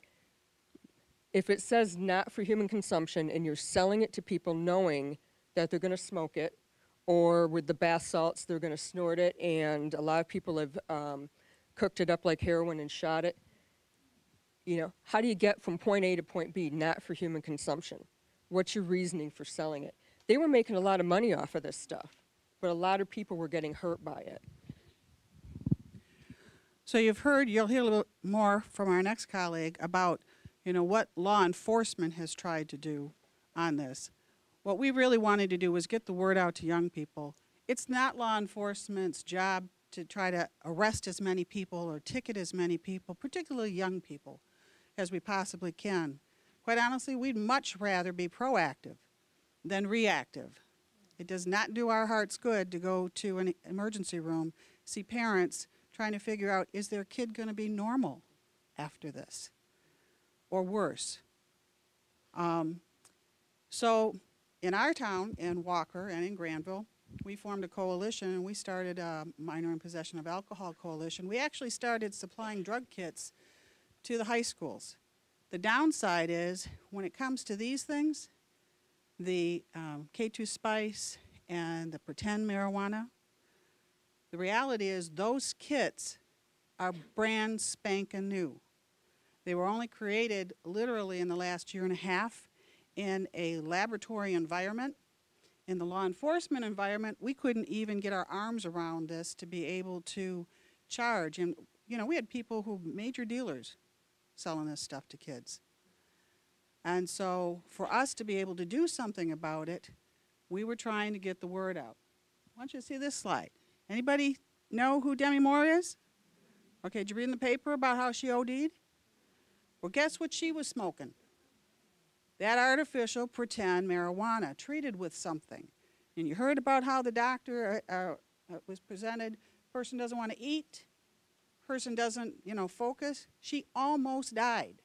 if it says not for human consumption and you're selling it to people knowing that they're going to smoke it, or with the bath salts, they're going to snort it, and a lot of people have cooked it up like heroin and shot it, you know, how do you get from point A to point B, not for human consumption? What's your reasoning for selling it? They were making a lot of money off of this stuff, but a lot of people were getting hurt by it. So you've heard, you'll hear a little more from our next colleague about, you know, what law enforcement has tried to do on this. What we really wanted to do was get the word out to young people. It's not law enforcement's job to try to arrest as many people or ticket as many people, particularly young people, as we possibly can. Quite honestly, we'd much rather be proactive than reactive. It does not do our hearts good to go to an emergency room, see parents trying to figure out, is their kid going to be normal after this or worse? So in our town, in Walker and in Granville, we formed a coalition and we started a Minor in Possession of Alcohol coalition. We actually started supplying drug kits to the high schools. The downside is when it comes to these things, the K2 spice and the pretend marijuana, the reality is those kits are brand spanking new. They were only created literally in the last year and a half in a laboratory environment. In the law enforcement environment, we couldn't even get our arms around this to be able to charge. And, you know, we had people who, major dealers, selling this stuff to kids. And so for us to be able to do something about it, we were trying to get the word out. I want you to see this slide. Anybody know who Demi Moore is? Okay, did you read in the paper about how she OD'd? Well, guess what she was smoking? That artificial pretend marijuana treated with something. And you heard about how the doctor was presented. Person doesn't want to eat. Person doesn't, you know, focus. She almost died.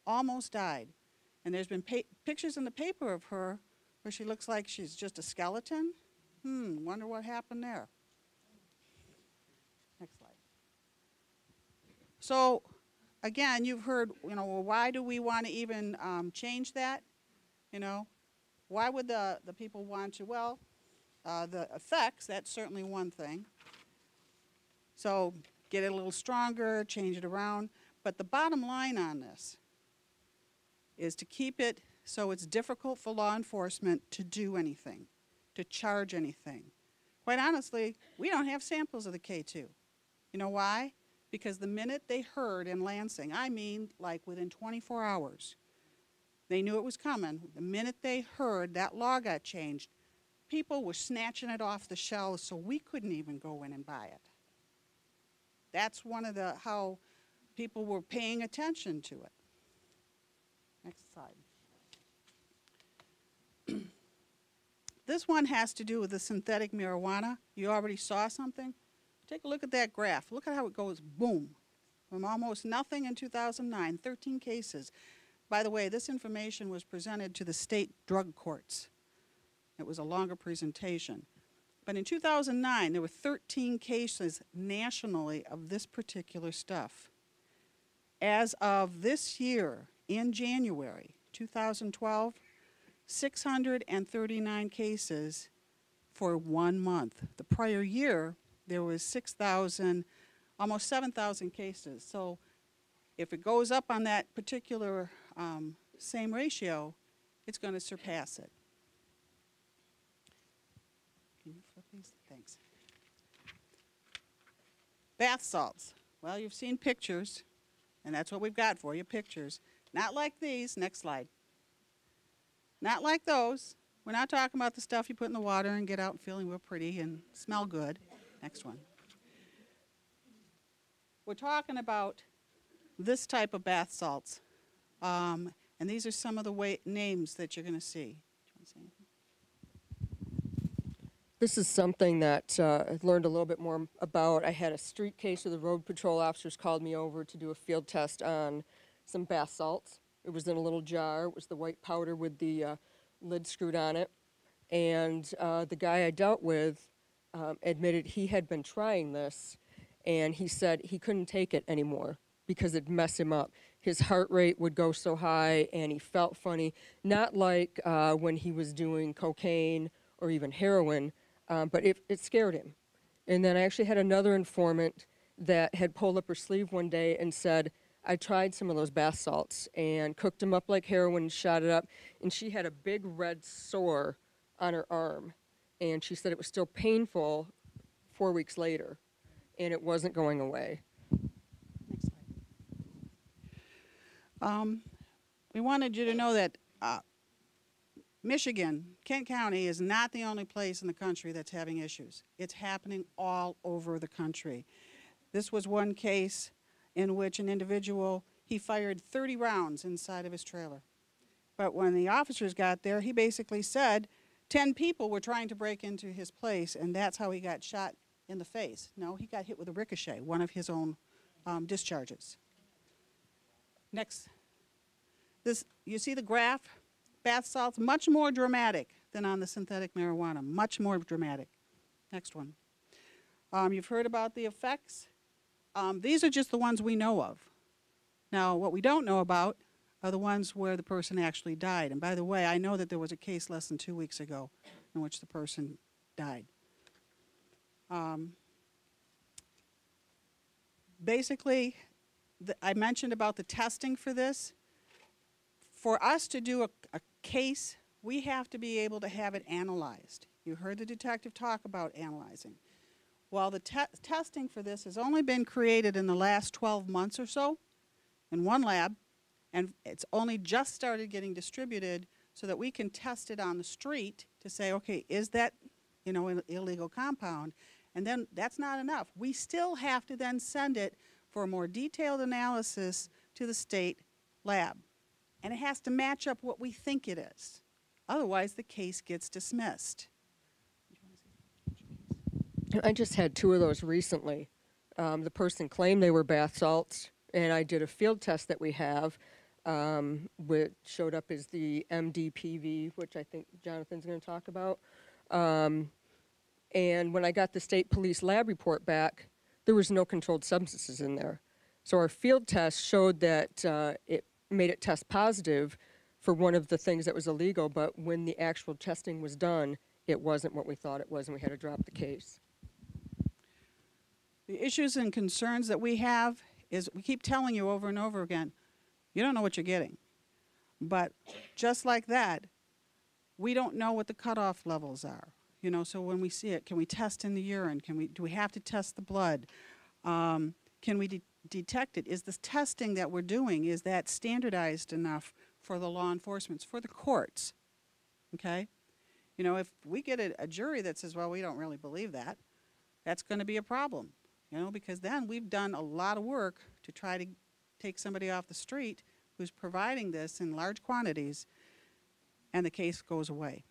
Almost died. And there's been pictures in the paper of her where she looks like she's just a skeleton. Wonder what happened there. Next slide. So, again, you've heard, well, why do we want to even change that? Why would the people want to? Well, the effects, that's certainly one thing. So get it a little stronger, change it around. But the bottom line on this is to keep it so it's difficult for law enforcement to do anything, to charge anything. Quite honestly, we don't have samples of the K2. You know why? Because the minute they heard in Lansing, I mean like within 24 hours, they knew it was coming. The minute they heard that law got changed, people were snatching it off the shelves so we couldn't even go in and buy it. That's one of how people were paying attention to it. Next slide. This one has to do with the synthetic marijuana. You already saw something. Take a look at that graph. Look at how it goes, boom. From almost nothing in 2009, 13 cases. By the way, this information was presented to the state drug courts. It was a longer presentation. But in 2009, there were 13 cases nationally of this particular stuff. As of this year, in January 2012, 639 cases for 1 month. The prior year, there was 6,000, almost 7,000 cases. So if it goes up on that particular same ratio, it's going to surpass it. Can you flip these? Thanks. Bath salts. Well, you've seen pictures, and that's what we've got for you, pictures. Not like these. Next slide. Not like those. We're not talking about the stuff you put in the water and get out feeling real pretty and smell good. Next one. We're talking about this type of bath salts. And these are some of the names that you're going to see. Do you want to say anything? This is something that I've learned a little bit more about. I had a street case where the road patrol officers called me over to do a field test on some bath salts. It was in a little jar. It was the white powder with the lid screwed on it. And the guy I dealt with admitted he had been trying this, and he said he couldn't take it anymore because it'd mess him up. His heart rate would go so high, and he felt funny. Not like when he was doing cocaine or even heroin, but it scared him. And then I actually had another informant that had pulled up her sleeve one day and said, I tried some of those bath salts and cooked them up like heroin and shot it up, and she had a big red sore on her arm, and she said it was still painful 4 weeks later, and it wasn't going away. Next slide. We wanted you to know that Michigan, Kent County, is not the only place in the country that's having issues. It's happening all over the country. This was one case in which an individual, he fired 30 rounds inside of his trailer. But when the officers got there, he basically said 10 people were trying to break into his place, and that's how he got shot in the face. No, he got hit with a ricochet, one of his own discharges. Next. You see the graph? Bath salts, much more dramatic than on the synthetic marijuana, much more dramatic. Next one. You've heard about the effects. These are just the ones we know of. Now, what we don't know about are the ones where the person actually died. And by the way, I know that there was a case less than 2 weeks ago in which the person died. Basically, I mentioned about the testing for this. For us to do a case, we have to be able to have it analyzed. You heard the detective talk about analyzing. Well, the testing for this has only been created in the last 12 months or so in one lab, and it's only just started getting distributed so that we can test it on the street to say, okay, is that, an illegal compound? And then that's not enough. We still have to then send it for a more detailed analysis to the state lab. And it has to match up what we think it is. Otherwise, the case gets dismissed. I just had 2 of those recently. The person claimed they were bath salts, and I did a field test that we have, which showed up as the MDPV, which I think Jonathan's going to talk about. And when I got the state police lab report back, there was no controlled substances in there. So our field test showed that it made it test positive for one of the things that was illegal, but when the actual testing was done, it wasn't what we thought it was, and we had to drop the case. The issues and concerns that we have is we keep telling you over and over again, you don't know what you're getting. But just like that, we don't know what the cutoff levels are. You know, so when we see it, can we test in the urine? Do we have to test the blood? Can we detect it? Is this testing that we're doing, is that standardized enough for the law enforcement, for the courts? Okay? You know, if we get a jury that says, well, we don't really believe that, that's going to be a problem. You know, because then we've done a lot of work to try to take somebody off the street who's providing this in large quantities, and the case goes away.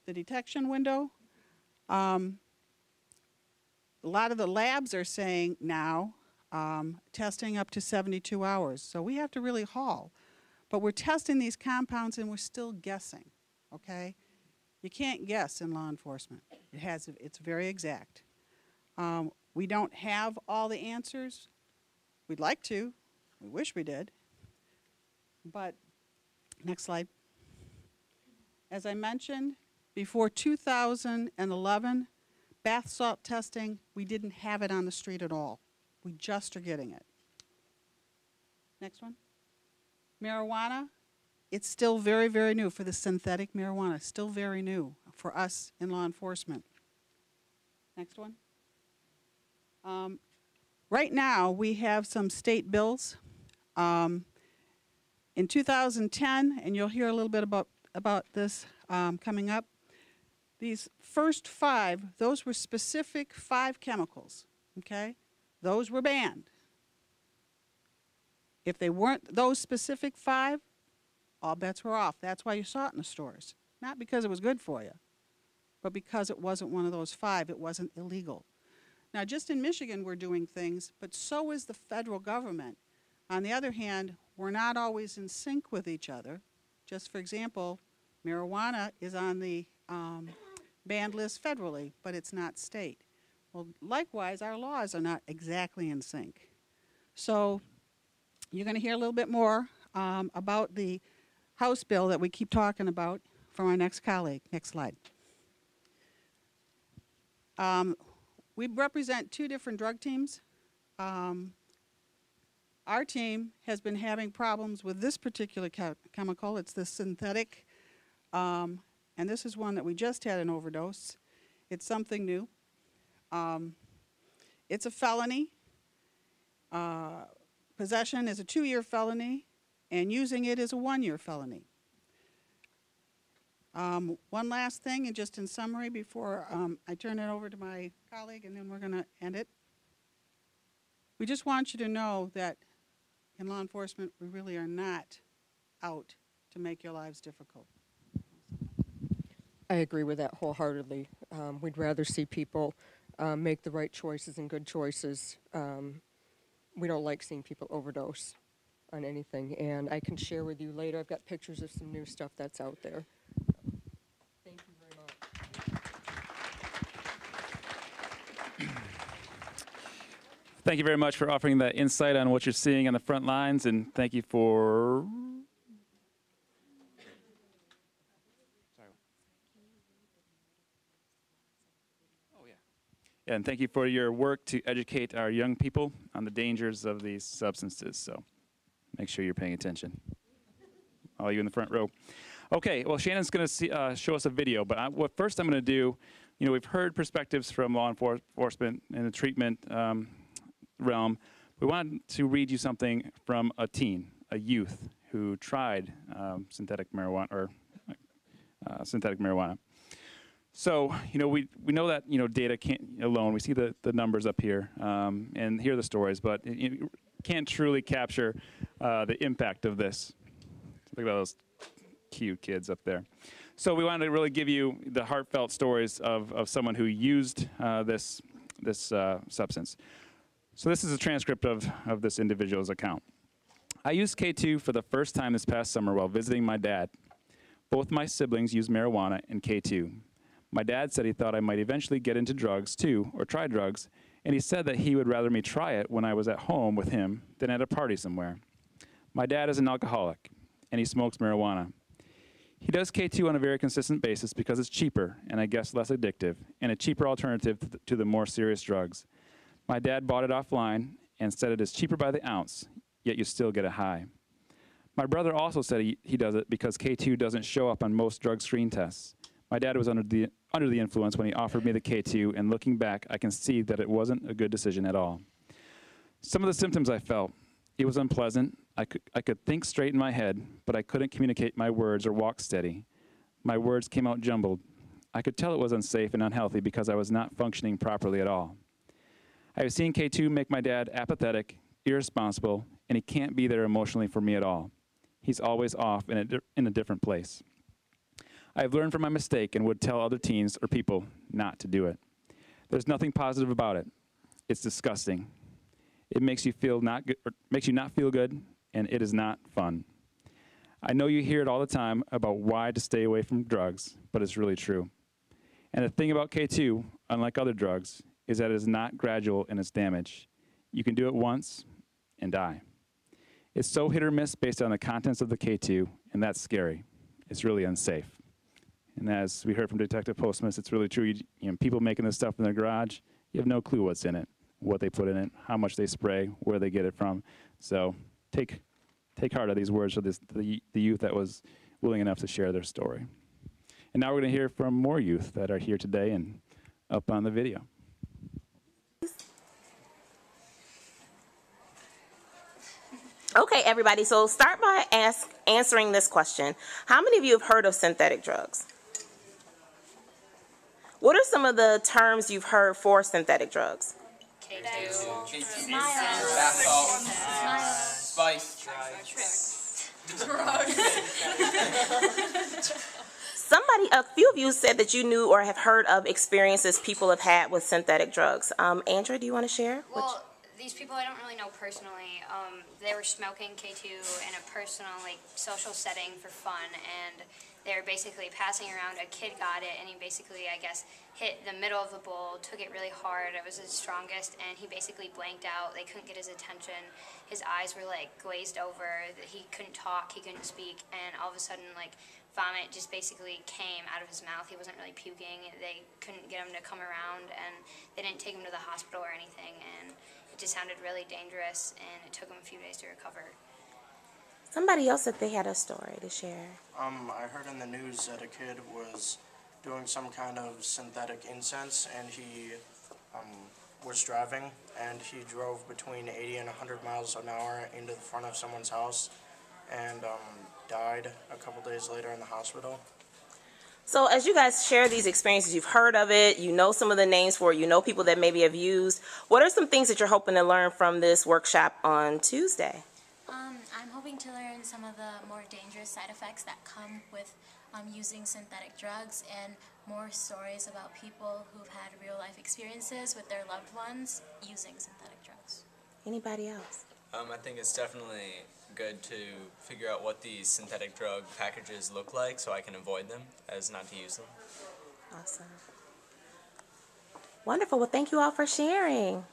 The detection window, a lot of the labs are saying now testing up to 72 hours. So we have to really haul. But we're testing these compounds and we're still guessing, okay? You can't guess in law enforcement. It's very exact. We don't have all the answers. We'd like to. We wish we did. But next slide. As I mentioned, before 2011, bath salt testing, we didn't have it on the street at all. We just are getting it. Next one. Marijuana, it's still very, very new for the synthetic marijuana. Still very new for us in law enforcement. Next one. Right now, we have some state bills. In 2010, and you'll hear a little bit about this coming up, these first 5, those were specific 5 chemicals, okay? Those were banned. If they weren't those specific 5, all bets were off. That's why you saw it in the stores. Not because it was good for you, but because it wasn't one of those 5. It wasn't illegal. Now, just in Michigan, we're doing things, but so is the federal government. On the other hand, we're not always in sync with each other. Just for example, marijuana is on the banned list federally, but it's not state. Well, likewise, our laws are not exactly in sync. So you're going to hear a little bit more about the House bill that we keep talking about from our next colleague. Next slide. We represent 2 different drug teams. Our team has been having problems with this particular chemical. It's the synthetic, and this is one that we just had an overdose. It's something new. It's a felony. Possession is a 2-year felony, and using it is a 1-year felony. One last thing, and just in summary before I turn it over to my colleague, and then we're going to end it. We just want you to know that in law enforcement, we really are not out to make your lives difficult. I agree with that wholeheartedly. We'd rather see people make the right choices and good choices. We don't like seeing people overdose on anything, and I can share with you later. I've got pictures of some new stuff that's out there. Thank you very much. Thank you very much for offering that insight on what you're seeing on the front lines, and thank you for... And thank you for your work to educate our young people on the dangers of these substances. So make sure you're paying attention. All you in the front row. Okay, well, Shannon's going to show us a video, but what first I'm going to do, you know, we've heard perspectives from law enforcement in the treatment realm. We wanted to read you something from a teen, a youth, who tried synthetic marijuana. So, you know, we know that, you know, data can't alone. We see the numbers up here and hear the stories, but it can't truly capture the impact of this. Look at those cute kids up there. So we wanted to really give you the heartfelt stories of someone who used this substance. So this is a transcript of this individual's account. I used K2 for the first time this past summer while visiting my dad. Both my siblings used marijuana and K2. My dad said he thought I might eventually get into drugs too, or try drugs, and he said that he would rather me try it when I was at home with him than at a party somewhere. My dad is an alcoholic, and he smokes marijuana. He does K2 on a very consistent basis because it's cheaper and I guess less addictive, and a cheaper alternative to the more serious drugs. My dad bought it offline and said it is cheaper by the ounce, yet you still get a high. My brother also said he does it because K2 doesn't show up on most drug screen tests. My dad was under the influence when he offered me the K2, and looking back, I can see that it wasn't a good decision at all. Some of the symptoms I felt: it was unpleasant. I could think straight in my head, but I couldn't communicate my words or walk steady. My words came out jumbled. I could tell it was unsafe and unhealthy because I was not functioning properly at all. I have seen K2 make my dad apathetic, irresponsible, and he can't be there emotionally for me at all. He's always off in a different place. I have learned from my mistake and would tell other teens or people not to do it. There's nothing positive about it. It's disgusting. It makes you not feel good, and it is not fun. I know you hear it all the time about why to stay away from drugs, but it's really true. And the thing about K2, unlike other drugs, is that it is not gradual in its damage. You can do it once and die. It's so hit or miss based on the contents of the K2, and that's scary. It's really unsafe. And as we heard from Detective Postmus, it's really true. People making this stuff in their garage, you have no clue what's in it, what they put in it, how much they spray, where they get it from. So take heart of these words for the youth that was willing enough to share their story. And now we're going to hear from more youth that are here today and up on the video. Okay, everybody, so start by answering this question. How many of you have heard of synthetic drugs? What are some of the terms you've heard for synthetic drugs? Spice. A few of you said that you knew or have heard of experiences people have had with synthetic drugs. Andrea, do you want to share? Well, these people I don't really know personally. They were smoking K2 in a personal, social setting for fun, and they were basically passing around. A kid got it, and he basically, I guess, hit the middle of the bowl, took it really hard. It was his strongest, and he basically blanked out. They couldn't get his attention. His eyes were, glazed over. He couldn't talk. He couldn't speak, and all of a sudden, vomit just basically came out of his mouth. He wasn't really puking. They couldn't get him to come around, and they didn't take him to the hospital or anything, and it just sounded really dangerous, and it took him a few days to recover. Somebody else said they had a story to share. I heard in the news that a kid was doing some kind of synthetic incense, and he was driving, and he drove between 80 and 100 miles an hour into the front of someone's house, and died a couple days later in the hospital. So as you guys share these experiences, you've heard of it, you know some of the names for it, you know people that maybe have used. What are some things that you're hoping to learn from this workshop on Tuesday? I'm hoping to learn some of the more dangerous side effects that come with using synthetic drugs, and more stories about people who've had real-life experiences with their loved ones using synthetic drugs. Anybody else? I think it's definitely good to figure out what these synthetic drug packages look like so I can avoid them as not to use them. Awesome. Wonderful. Well, thank you all for sharing.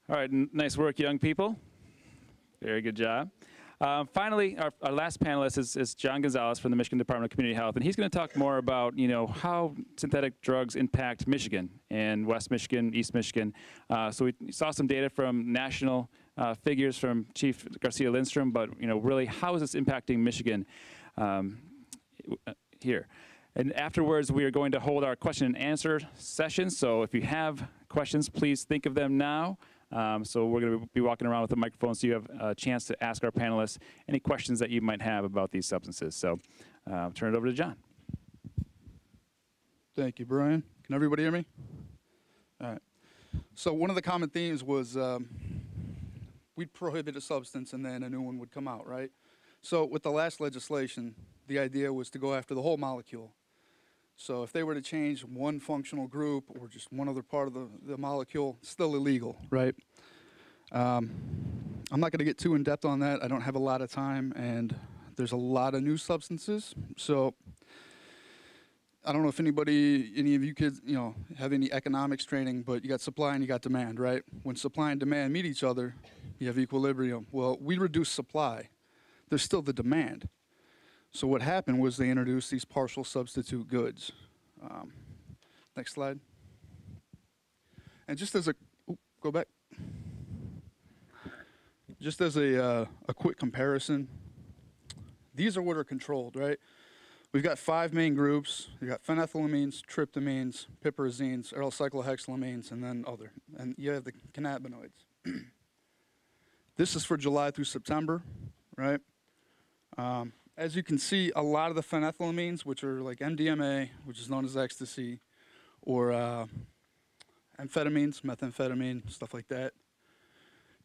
All right, nice work, young people. Very good job. Finally, our last panelist is John Gonzalez from the Michigan Department of Community Health, and he's going to talk more about, how synthetic drugs impact Michigan and West Michigan, East Michigan. So we saw some data from national figures from Chief Garcia Lindstrom, but really, how is this impacting Michigan here? And afterwards, we are going to hold our question and answer session. So if you have questions, please think of them now. So we're going to be walking around with a microphone so you have a chance to ask our panelists any questions that you might have about these substances. So turn it over to John. Thank you, Brian. Can everybody hear me? All right. So one of the common themes was we'd prohibit a substance and then a new one would come out, right? So with the last legislation, the idea was to go after the whole molecule. So if they were to change one functional group or just one other part of the molecule, it's still illegal, right? I'm not going to get too in-depth on that. I don't have a lot of time, and there's a lot of new substances. So I don't know if any of you kids, have any economics training, but you got supply and you got demand, right? When supply and demand meet each other, you have equilibrium. Well, we reduce supply. There's still the demand. So what happened was they introduced these partial substitute goods. Next slide. And just as go back. Just as a quick comparison, these are what are controlled, right? We've got 5 main groups. You've got phenethylamines, tryptamines, piperazines, aryl cyclohexylamines, and then other. And you have the cannabinoids. This is for July through September, right? As you can see, a lot of the phenethylamines, which are like MDMA, which is known as ecstasy, or amphetamines, methamphetamine, stuff like that.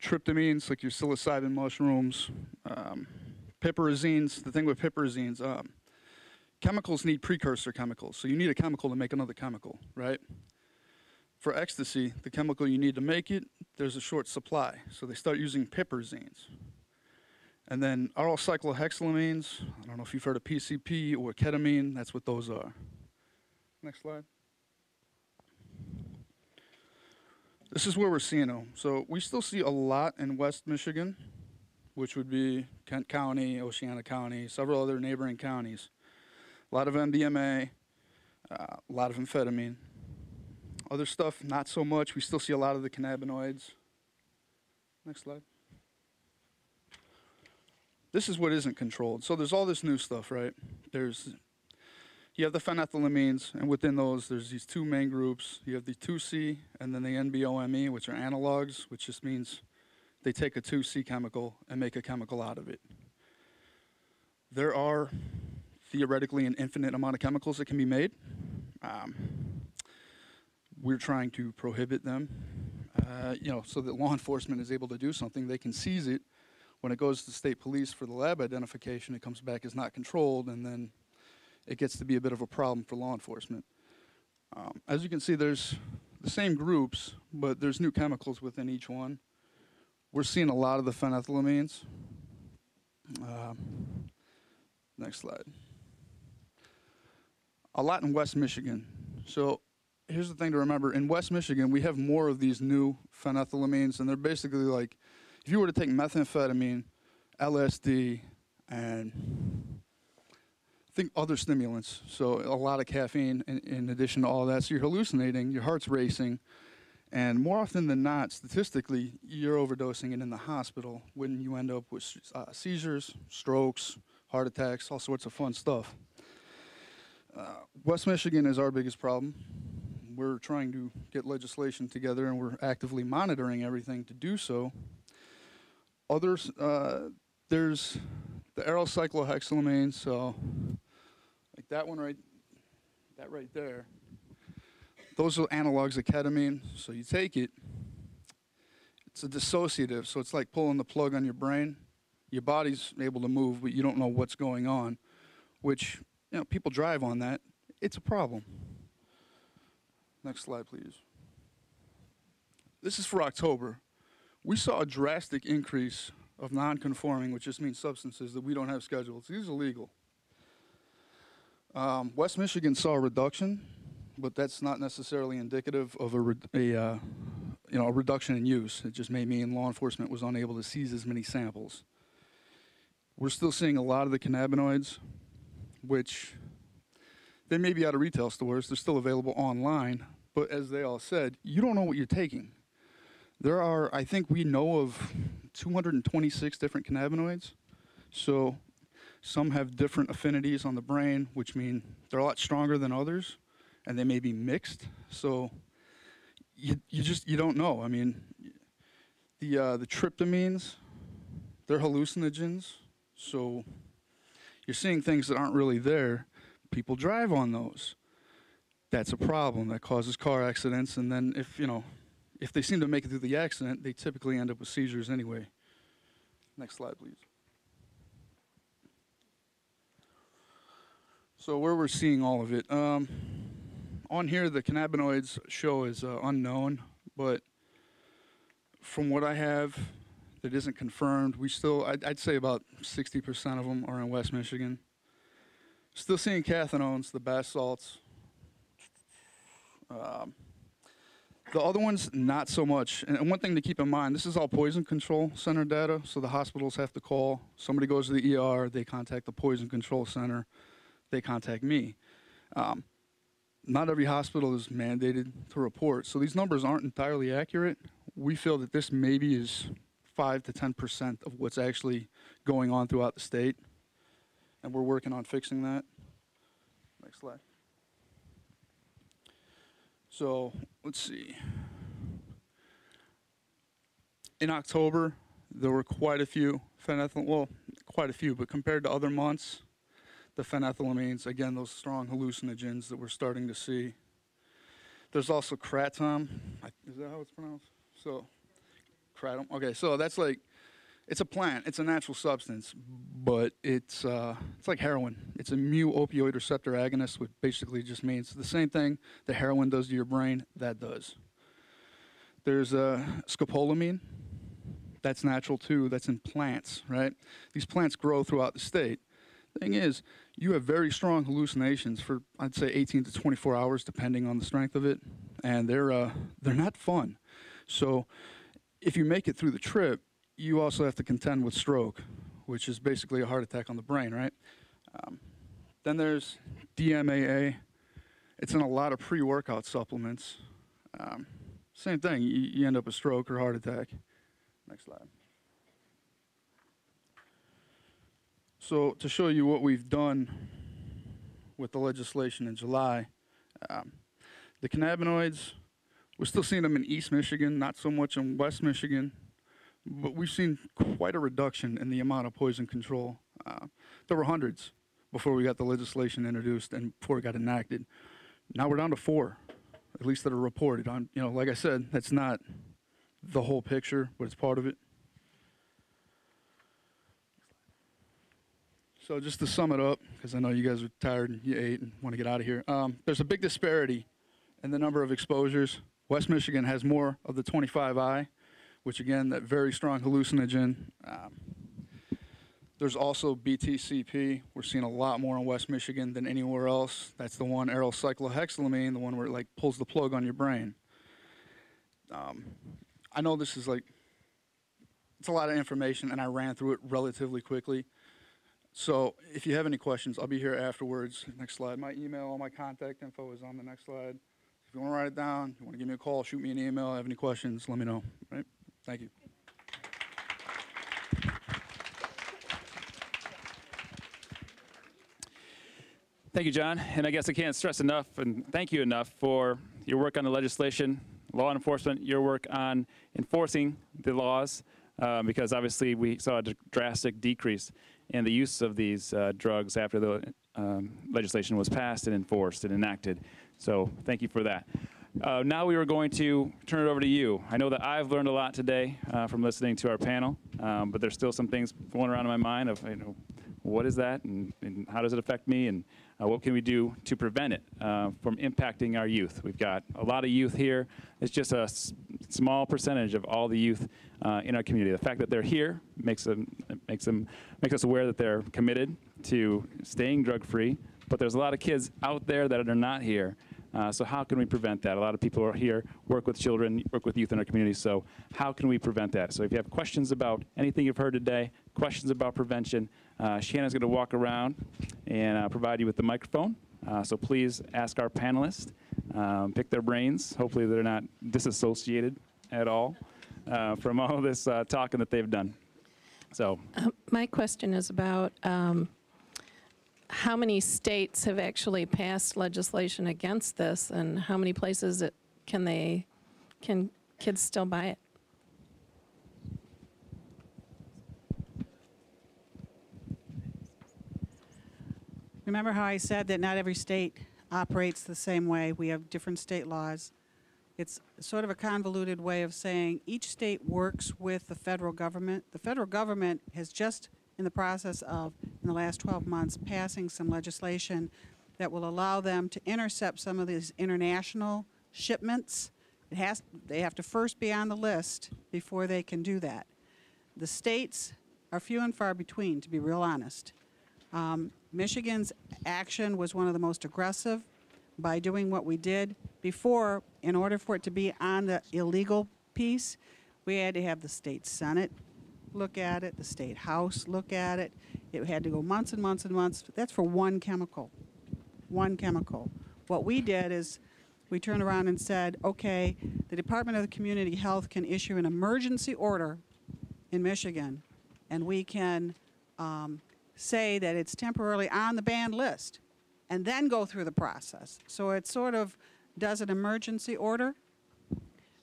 Tryptamines, like your psilocybin mushrooms. Piperazines, the thing with piperazines, chemicals need precursor chemicals. So you need a chemical to make another chemical, right? For ecstasy, the chemical you need to make it, there's a short supply. So they start using piperazines. And then aryl cyclohexylamines, I don't know if you've heard of PCP or ketamine, that's what those are. Next slide. This is where we're seeing them. So we still see a lot in West Michigan, which would be Kent County, Oceana County, several other neighboring counties. A lot of MDMA, a lot of amphetamine. Other stuff, not so much. We still see a lot of the cannabinoids. Next slide. This is what isn't controlled. So there's all this new stuff, right? You have the phenethylamines, and within those, there's these 2 main groups. You have the 2C and then the NBOME, which are analogs, which just means they take a 2C chemical and make a chemical out of it. There are theoretically an infinite amount of chemicals that can be made. We're trying to prohibit them, so that law enforcement is able to do something. They can seize it. When it goes to state police for the lab identification, it comes back as not controlled, and then it gets to be a bit of a problem for law enforcement. As you can see, there's the same groups, but there's new chemicals within each one. We're seeing a lot of the phenethylamines. Next slide. A lot in West Michigan. So here's the thing to remember. In West Michigan, we have more of these new phenethylamines, and they're basically like, if you were to take methamphetamine, LSD, and I think other stimulants, so a lot of caffeine in addition to all that, so you're hallucinating, your heart's racing, and more often than not, statistically, you're overdosing and in the hospital when you end up with seizures, strokes, heart attacks, all sorts of fun stuff. West Michigan is our biggest problem. We're trying to get legislation together, and we're actively monitoring everything to do so. Others, there's the aryl cyclohexylamine, so like that one right there. Those are analogs of ketamine, so you take it. It's a dissociative, so it's like pulling the plug on your brain. Your body's able to move, but you don't know what's going on, which, people drive on that. It's a problem. Next slide, please. This is for October. We saw a drastic increase of non-conforming, which just means substances that we don't have scheduled. So these are legal. West Michigan saw a reduction, but that's not necessarily indicative of a reduction in use. It just may mean law enforcement was unable to seize as many samples. We're still seeing a lot of the cannabinoids, which they may be out of retail stores. They're still available online, but as they all said, you don't know what you're taking. There are, I think we know of 226 different cannabinoids. So some have different affinities on the brain, which mean they're a lot stronger than others, and they may be mixed. So you don't know. I mean, the tryptamines, they're hallucinogens. So you're seeing things that aren't really there. People drive on those. That's a problem. That causes car accidents. And then if they seem to make it through the accident, they typically end up with seizures anyway. Next slide, please. So where we're seeing all of it, on here the cannabinoids show is unknown, but from what I have that isn't confirmed, we still, I'd say about 60% of them are in West Michigan. Still seeing cathinones, the bath salts. The other ones, not so much. And one thing to keep in mind, this is all poison control center data, so the hospitals have to call. Somebody goes to the ER, they contact the poison control center, they contact me. Not every hospital is mandated to report, so these numbers aren't entirely accurate. We feel that this maybe is 5 to 10% of what's actually going on throughout the state, and we're working on fixing that. Next slide. So let's see. In October, there were quite a few quite a few, but compared to other months, the phenethylamines, again, those strong hallucinogens that we're starting to see. There's also kratom. Is that how it's pronounced? So, kratom. Okay, so that's like, it's a plant. It's a natural substance, but it's like heroin. It's a mu opioid receptor agonist, which basically just means the same thing that heroin does to your brain, that does. There's scopolamine. That's natural too. That's in plants, right? These plants grow throughout the state. Thing is, you have very strong hallucinations for, I'd say, 18 to 24 hours, depending on the strength of it, and they're not fun. So if you make it through the trip, you also have to contend with stroke, which is basically a heart attack on the brain, right? Then there's DMAA. It's in a lot of pre-workout supplements. Same thing, you end up with stroke or heart attack. Next slide. So to show you what we've done with the legislation in July, the cannabinoids, we're still seeing them in East Michigan, not so much in West Michigan, but we've seen quite a reduction in the amount of poison control. There were hundreds before we got the legislation introduced and before it got enacted. Now we're down to 4, at least that are reported. Like I said, that's not the whole picture, but it's part of it. So just to sum it up, because I know you guys are tired and you ate and want to get out of here, there's a big disparity in the number of exposures. West Michigan has more of the 25I, which again, that very strong hallucinogen. There's also BTCP. We're seeing a lot more in West Michigan than anywhere else. That's the one, aryl cyclohexylamine, the one where it like pulls the plug on your brain. I know this is like, it's a lot of information and I ran through it relatively quickly. So if you have any questions, I'll be here afterwards. Next slide. My email, all my contact info is on the next slide. If you want to write it down, you want to give me a call, shoot me an email, have any questions, let me know. Right? Thank you. Thank you, John. And I guess I can't stress enough and thank you enough for your work on the legislation, law enforcement, your work on enforcing the laws, because obviously we saw a drastic decrease in the use of these drugs after the legislation was passed and enforced and enacted. So thank you for that. Now we are going to turn it over to you. I know that I've learned a lot today from listening to our panel, but there's still some things going around in my mind of, what is that and how does it affect me, and what can we do to prevent it from impacting our youth? We've got a lot of youth here. It's just a small percentage of all the youth in our community. The fact that they're here makes us aware that they're committed to staying drug-free, but there's a lot of kids out there that are not here. So how can we prevent that? A lot of people are here, work with children, work with youth in our community, so how can we prevent that? So if you have questions about anything you've heard today, questions about prevention, Shannon's going to walk around and provide you with the microphone. So please ask our panelists, pick their brains. Hopefully they're not disassociated at all from all this talking that they've done. So my question is about how many states have actually passed legislation against this, and how many places can kids still buy it? Remember how I said that not every state operates the same way? We have different state laws. It's sort of a convoluted way of saying each state works with the federal government. The federal government has just in the process of, in the last 12 months, passing some legislation that will allow them to intercept some of these international shipments. They have to first be on the list before they can do that. The states are few and far between, to be real honest. Michigan's action was one of the most aggressive by doing what we did. Before, in order for it to be on the illegal piece, we had to have the state Senate look at it, the state House look at it. It had to go months and months and months. That's for one chemical. One chemical. What we did is we turned around and said, okay, the Department of Community Health can issue an emergency order in Michigan, and we can say that it's temporarily on the banned list, and then go through the process. So it sort of does an emergency order.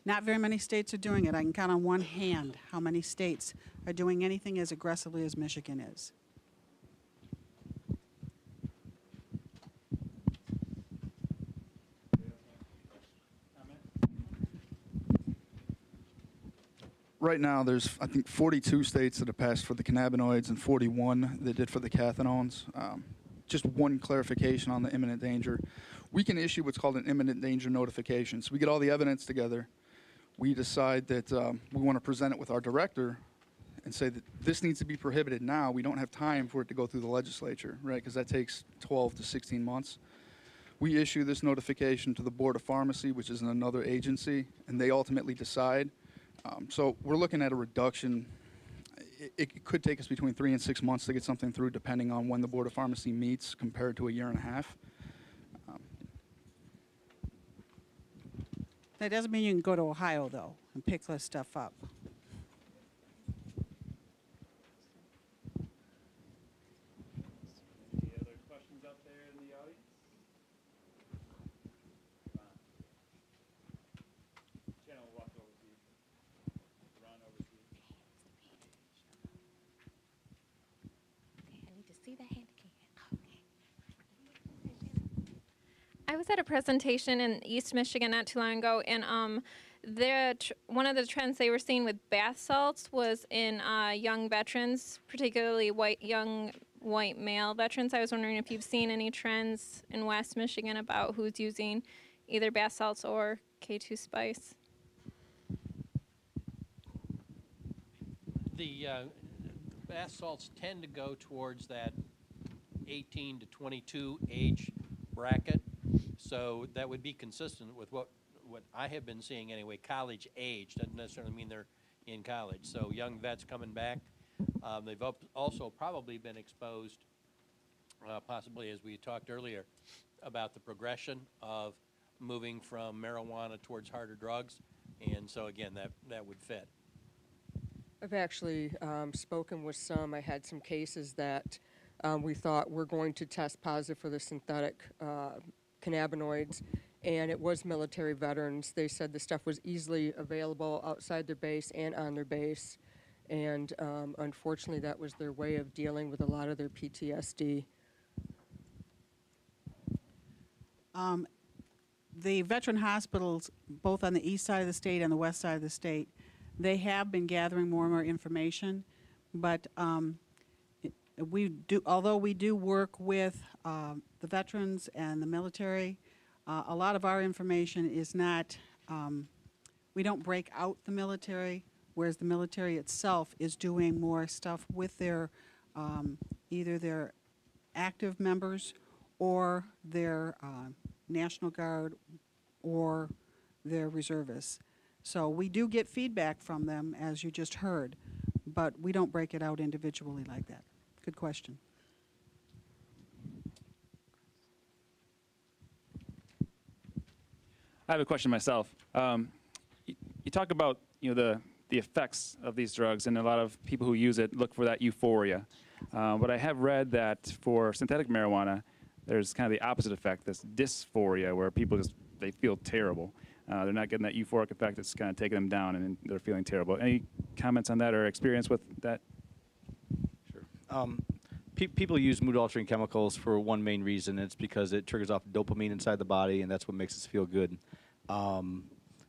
Not very many states are doing it. I can count on one hand how many states are doing anything as aggressively as Michigan is. Right now, there's, I think, 42 states that have passed for the cannabinoids and 41 that did for the cathinones. Just one clarification on the imminent danger. We can issue what's called an imminent danger notification. So we get all the evidence together. We decide that we want to present it with our director and say that this needs to be prohibited now. We don't have time for it to go through the legislature, right? Because that takes 12 to 16 months. We issue this notification to the Board of Pharmacy, which is another agency, and they ultimately decide. So we're looking at a reduction. It could take us between 3 and 6 months to get something through, depending on when the Board of Pharmacy meets, compared to a year and a half. That doesn't mean you can go to Ohio, though, and pick this stuff up. Any other questions out there in the audience? Shannon will walk over to you. Run over to you. Okay, I need to see the hand again. I was at a presentation in East Michigan not too long ago, and one of the trends they were seeing with bath salts was in young veterans, particularly young white male veterans. I was wondering if you've seen any trends in West Michigan about who's using either bath salts or K2 spice. The bath salts tend to go towards that 18 to 22 age bracket. So that would be consistent with what I have been seeing anyway. College age doesn't necessarily mean they're in college. So young vets coming back. They've also probably been exposed, possibly as we talked earlier, about the progression of moving from marijuana towards harder drugs. And so again, that would fit. I've actually spoken with some. I had some cases that we thought were going to test positive for the synthetic cannabinoids, and it was military veterans. They said the stuff was easily available outside their base and on their base, and unfortunately that was their way of dealing with a lot of their PTSD. The veteran hospitals, both on the east side of the state and the west side of the state, they have been gathering more and more information, but although we do work with the veterans and the military, a lot of our information is not, we don't break out the military, whereas the military itself is doing more stuff with their, either their active members or their National Guard or their reservists. So we do get feedback from them, as you just heard, but we don't break it out individually like that. Good question. I have a question myself. You talk about the effects of these drugs, and a lot of people who use it look for that euphoria. But I have read that for synthetic marijuana, there's kind of the opposite effect, this dysphoria, where people they feel terrible. They're not getting that euphoric effect. It's kind of taking them down, and they're feeling terrible. Any comments on that or experience with that? People use mood-altering chemicals for one main reason. It's because it triggers off dopamine inside the body, and that's what makes us feel good.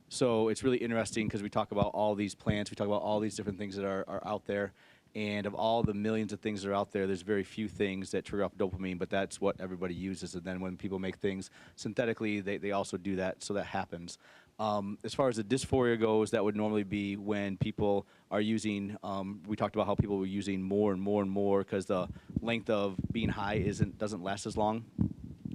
So it's really interesting because we talk about all these plants, we talk about all these different things that are out there, And of all the millions of things that are out there, there's very few things that trigger off dopamine, but that's what everybody uses. And then when people make things synthetically, they also do that, so that happens. As far as the dysphoria goes, that would normally be when people are using, we talked about how people were using more and more and more because the length of being high doesn't last as long.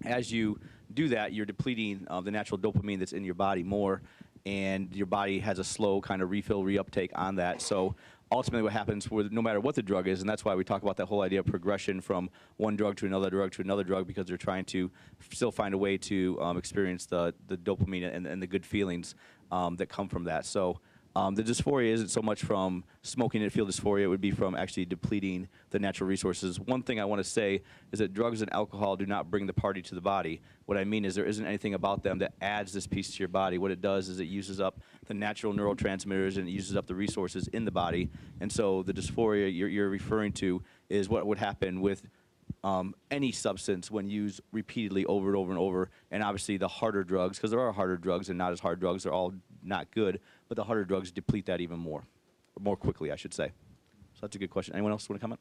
As you do that, you're depleting the natural dopamine that's in your body more, and your body has a slow kind of refill, reuptake on that. So ultimately what happens with no matter what the drug is, and that's why we talk about that whole idea of progression from one drug to another drug to another drug, because they're trying to still find a way to experience the dopamine and the good feelings that come from that. So the dysphoria isn't so much from smoking and feel dysphoria, it would be from actually depleting the natural resources. One thing I want to say is that drugs and alcohol do not bring the party to the body. What I mean is there isn't anything about them that adds this piece to your body. What it does is it uses up the natural neurotransmitters and it uses up the resources in the body. And so the dysphoria you're referring to is what would happen with any substance when used repeatedly over and over and over. And obviously the harder drugs, because there are harder drugs and not as hard drugs, they're all not good, but the harder drugs deplete that even more, or more quickly, I should say. So that's a good question. Anyone else want to comment?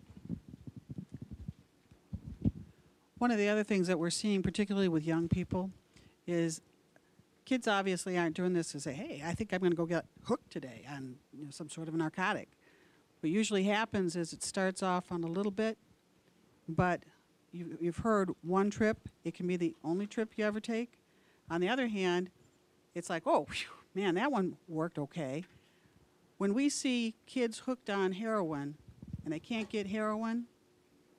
One of the other things that we're seeing, particularly with young people, is kids obviously aren't doing this to say, hey, I think I'm going to go get hooked today on some sort of narcotic. What usually happens is it starts off on a little bit, but you've heard one trip, it can be the only trip you ever take. On the other hand, it's like, oh, whew, man, that one worked okay. When we see kids hooked on heroin and they can't get heroin,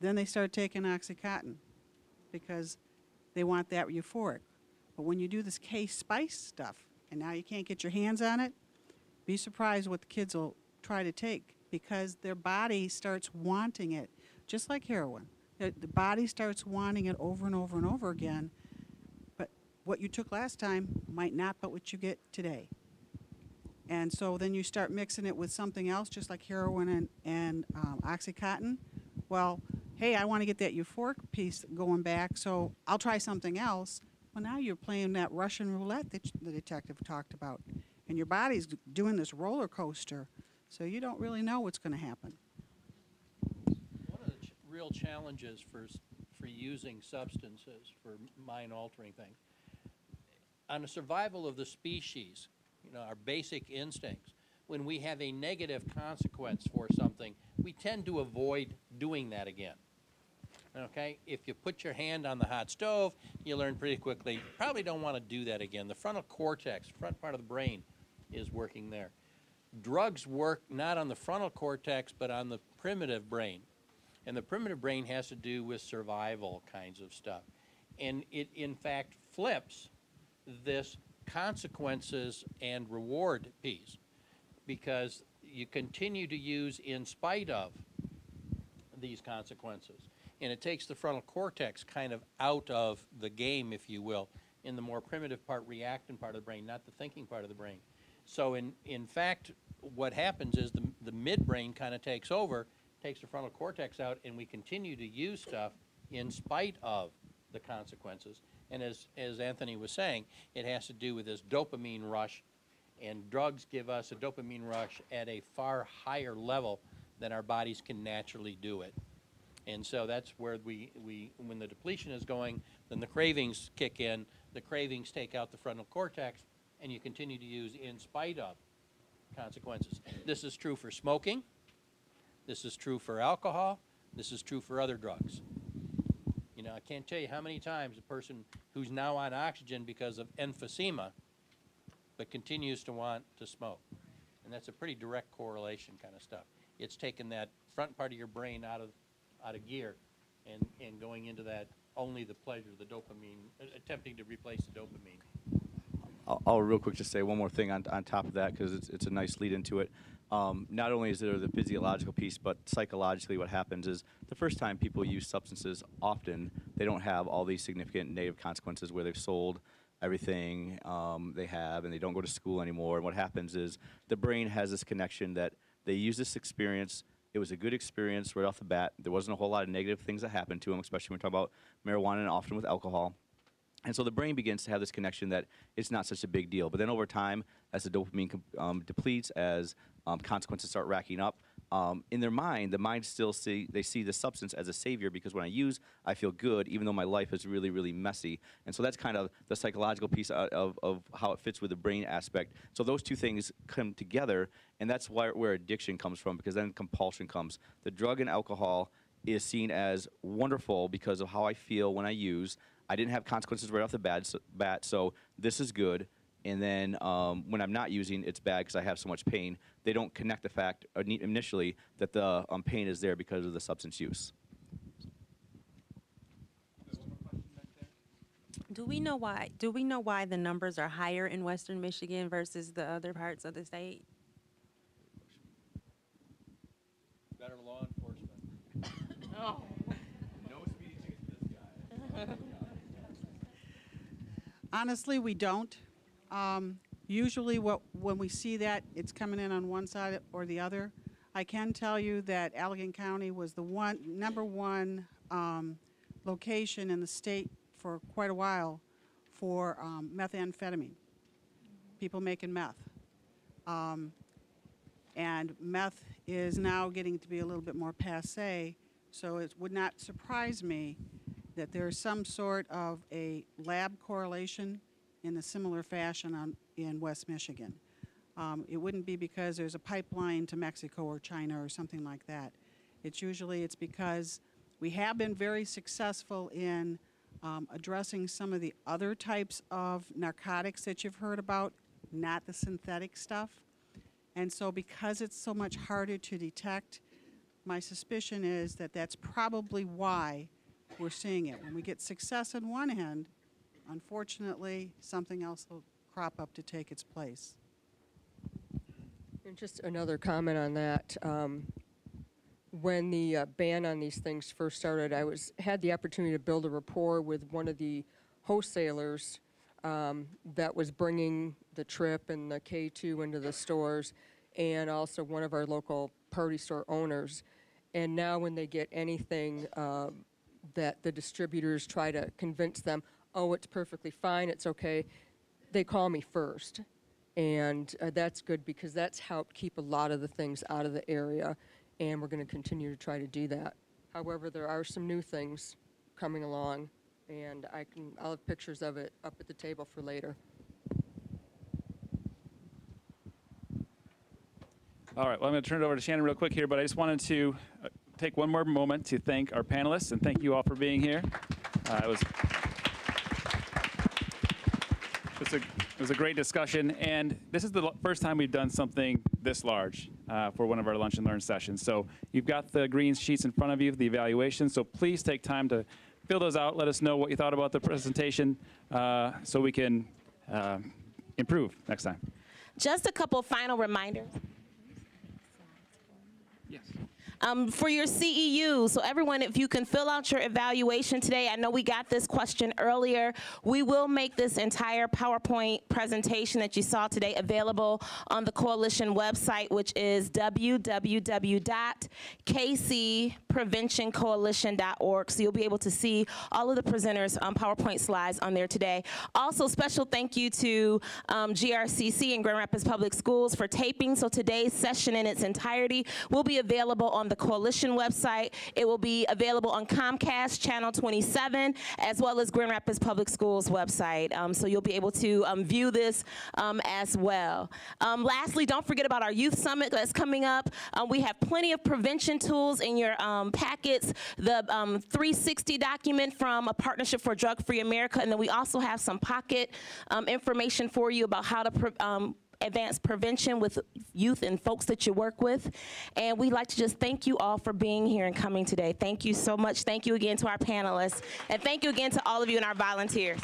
then they start taking OxyContin because they want that euphoric. But when you do this K-Spice stuff and now you can't get your hands on it, be surprised what the kids will try to take because their body starts wanting it, just like heroin. The body starts wanting it over and over and over again, but what you took last time might not be what you get today. And so then you start mixing it with something else, just like heroin and OxyContin. Well, hey, I want to get that euphoric piece going back, so I'll try something else. Well, now you're playing that Russian roulette that the detective talked about. And your body's doing this roller coaster, so you don't really know what's going to happen. One of the real challenges for using substances for mind-altering things, on the survival of the species, our basic instincts, when we have a negative consequence for something, we tend to avoid doing that again. Okay? If you put your hand on the hot stove, you learn pretty quickly, you probably don't want to do that again. The frontal cortex, front part of the brain, is working there. Drugs work not on the frontal cortex, but on the primitive brain. And the primitive brain has to do with survival kinds of stuff. And it, in fact, flips this consequences and reward piece because you continue to use in spite of these consequences. And it takes the frontal cortex kind of out of the game, if you will, in the more primitive part, reactant part of the brain, not the thinking part of the brain. So in fact, what happens is the midbrain kind of takes over, takes the frontal cortex out, and we continue to use stuff in spite of the consequences. And as Anthony was saying, it has to do with this dopamine rush, and drugs give us a dopamine rush at a far higher level than our bodies can naturally do it. And so that's where when the depletion is going, then the cravings kick in, the cravings take out the frontal cortex, and you continue to use in spite of consequences. This is true for smoking, this is true for alcohol, this is true for other drugs. I can't tell you how many times a person who's now on oxygen because of emphysema, but continues to want to smoke. And that's a pretty direct correlation kind of stuff. It's taking that front part of your brain out of gear and going into that only the pleasure, the dopamine, attempting to replace the dopamine. I'll real quick just say one more thing on top of that because it's a nice lead into it. Not only is there the physiological piece, but psychologically what happens is the first time people use substances, often they don't have all these significant negative consequences where they've sold everything they have and they don't go to school anymore. And what happens is the brain has this connection that they use this experience. It was a good experience right off the bat. There wasn't a whole lot of negative things that happened to them, especially when we talk about marijuana and often with alcohol. And so the brain begins to have this connection that it's not such a big deal. But then over time, as the dopamine depletes, as consequences start racking up, in their mind, the mind still see the substance as a savior, because when I use, I feel good, even though my life is really, really messy. And so that's kind of the psychological piece of how it fits with the brain aspect. So those two things come together, and that's where addiction comes from, because then compulsion comes. The drug and alcohol is seen as wonderful because of how I feel when I use. I didn't have consequences right off the bat, so this is good. And then when I'm not using, it's bad because I have so much pain. They don't connect the fact initially that the pain is there because of the substance use. Do we know why? Do we know why the numbers are higher in Western Michigan versus the other parts of the state? Better law enforcement. Oh. No speeding tickets for this guy. Honestly, we don't. Usually when we see that, it's coming in on one side or the other. I can tell you that Allegan County was the number one location in the state for quite a while for methamphetamine, people making meth. And meth is now getting to be a little bit more passé, so it would not surprise me that there's some sort of a lab correlation in a similar fashion in West Michigan. It wouldn't be because there's a pipeline to Mexico or China or something like that. It's because we have been very successful in addressing some of the other types of narcotics that you've heard about, not the synthetic stuff. And so because it's so much harder to detect, my suspicion is that that's probably why we're seeing it. When we get success on one end, unfortunately, something else will crop up to take its place. And just another comment on that. When the ban on these things first started, I had the opportunity to build a rapport with one of the wholesalers that was bringing the Trip and the K2 into the stores, and also one of our local party store owners. And now when they get anything that the distributors try to convince them, oh, it's perfectly fine, it's okay, they call me first. And that's good, because that's helped keep a lot of the things out of the area, and we're going to continue to try to do that. However, there are some new things coming along, and I'll have pictures of it up at the table for later. All right, well, I'm going to turn it over to Shannon real quick here, but I just wanted to take one more moment to thank our panelists and thank you all for being here. It was a great discussion, and this is the first time we've done something this large for one of our Lunch and Learn sessions. So you've got the green sheets in front of you, the evaluation, so please take time to fill those out. Let us know what you thought about the presentation so we can improve next time. Just a couple final reminders. Yes. For your CEU, so everyone, if you can fill out your evaluation today, I know we got this question earlier. We will make this entire PowerPoint presentation that you saw today available on the Coalition website, which is www.kcpreventioncoalition.org. So you'll be able to see all of the presenters' PowerPoint slides on there today. Also, special thank you to GRCC and Grand Rapids Public Schools for taping. So today's session in its entirety will be available on the Coalition website. It will be available on Comcast Channel 27, as well as Grand Rapids Public Schools website. So you'll be able to view this as well. Lastly, don't forget about our Youth Summit that's coming up. We have plenty of prevention tools in your packets. The 360 document from a Partnership for Drug-Free America, and then we also have some pocket information for you about how to advance prevention with youth and folks that you work with. And we'd like to just thank you all for being here and coming today. Thank you so much. Thank you again to our panelists. And thank you again to all of you and our volunteers.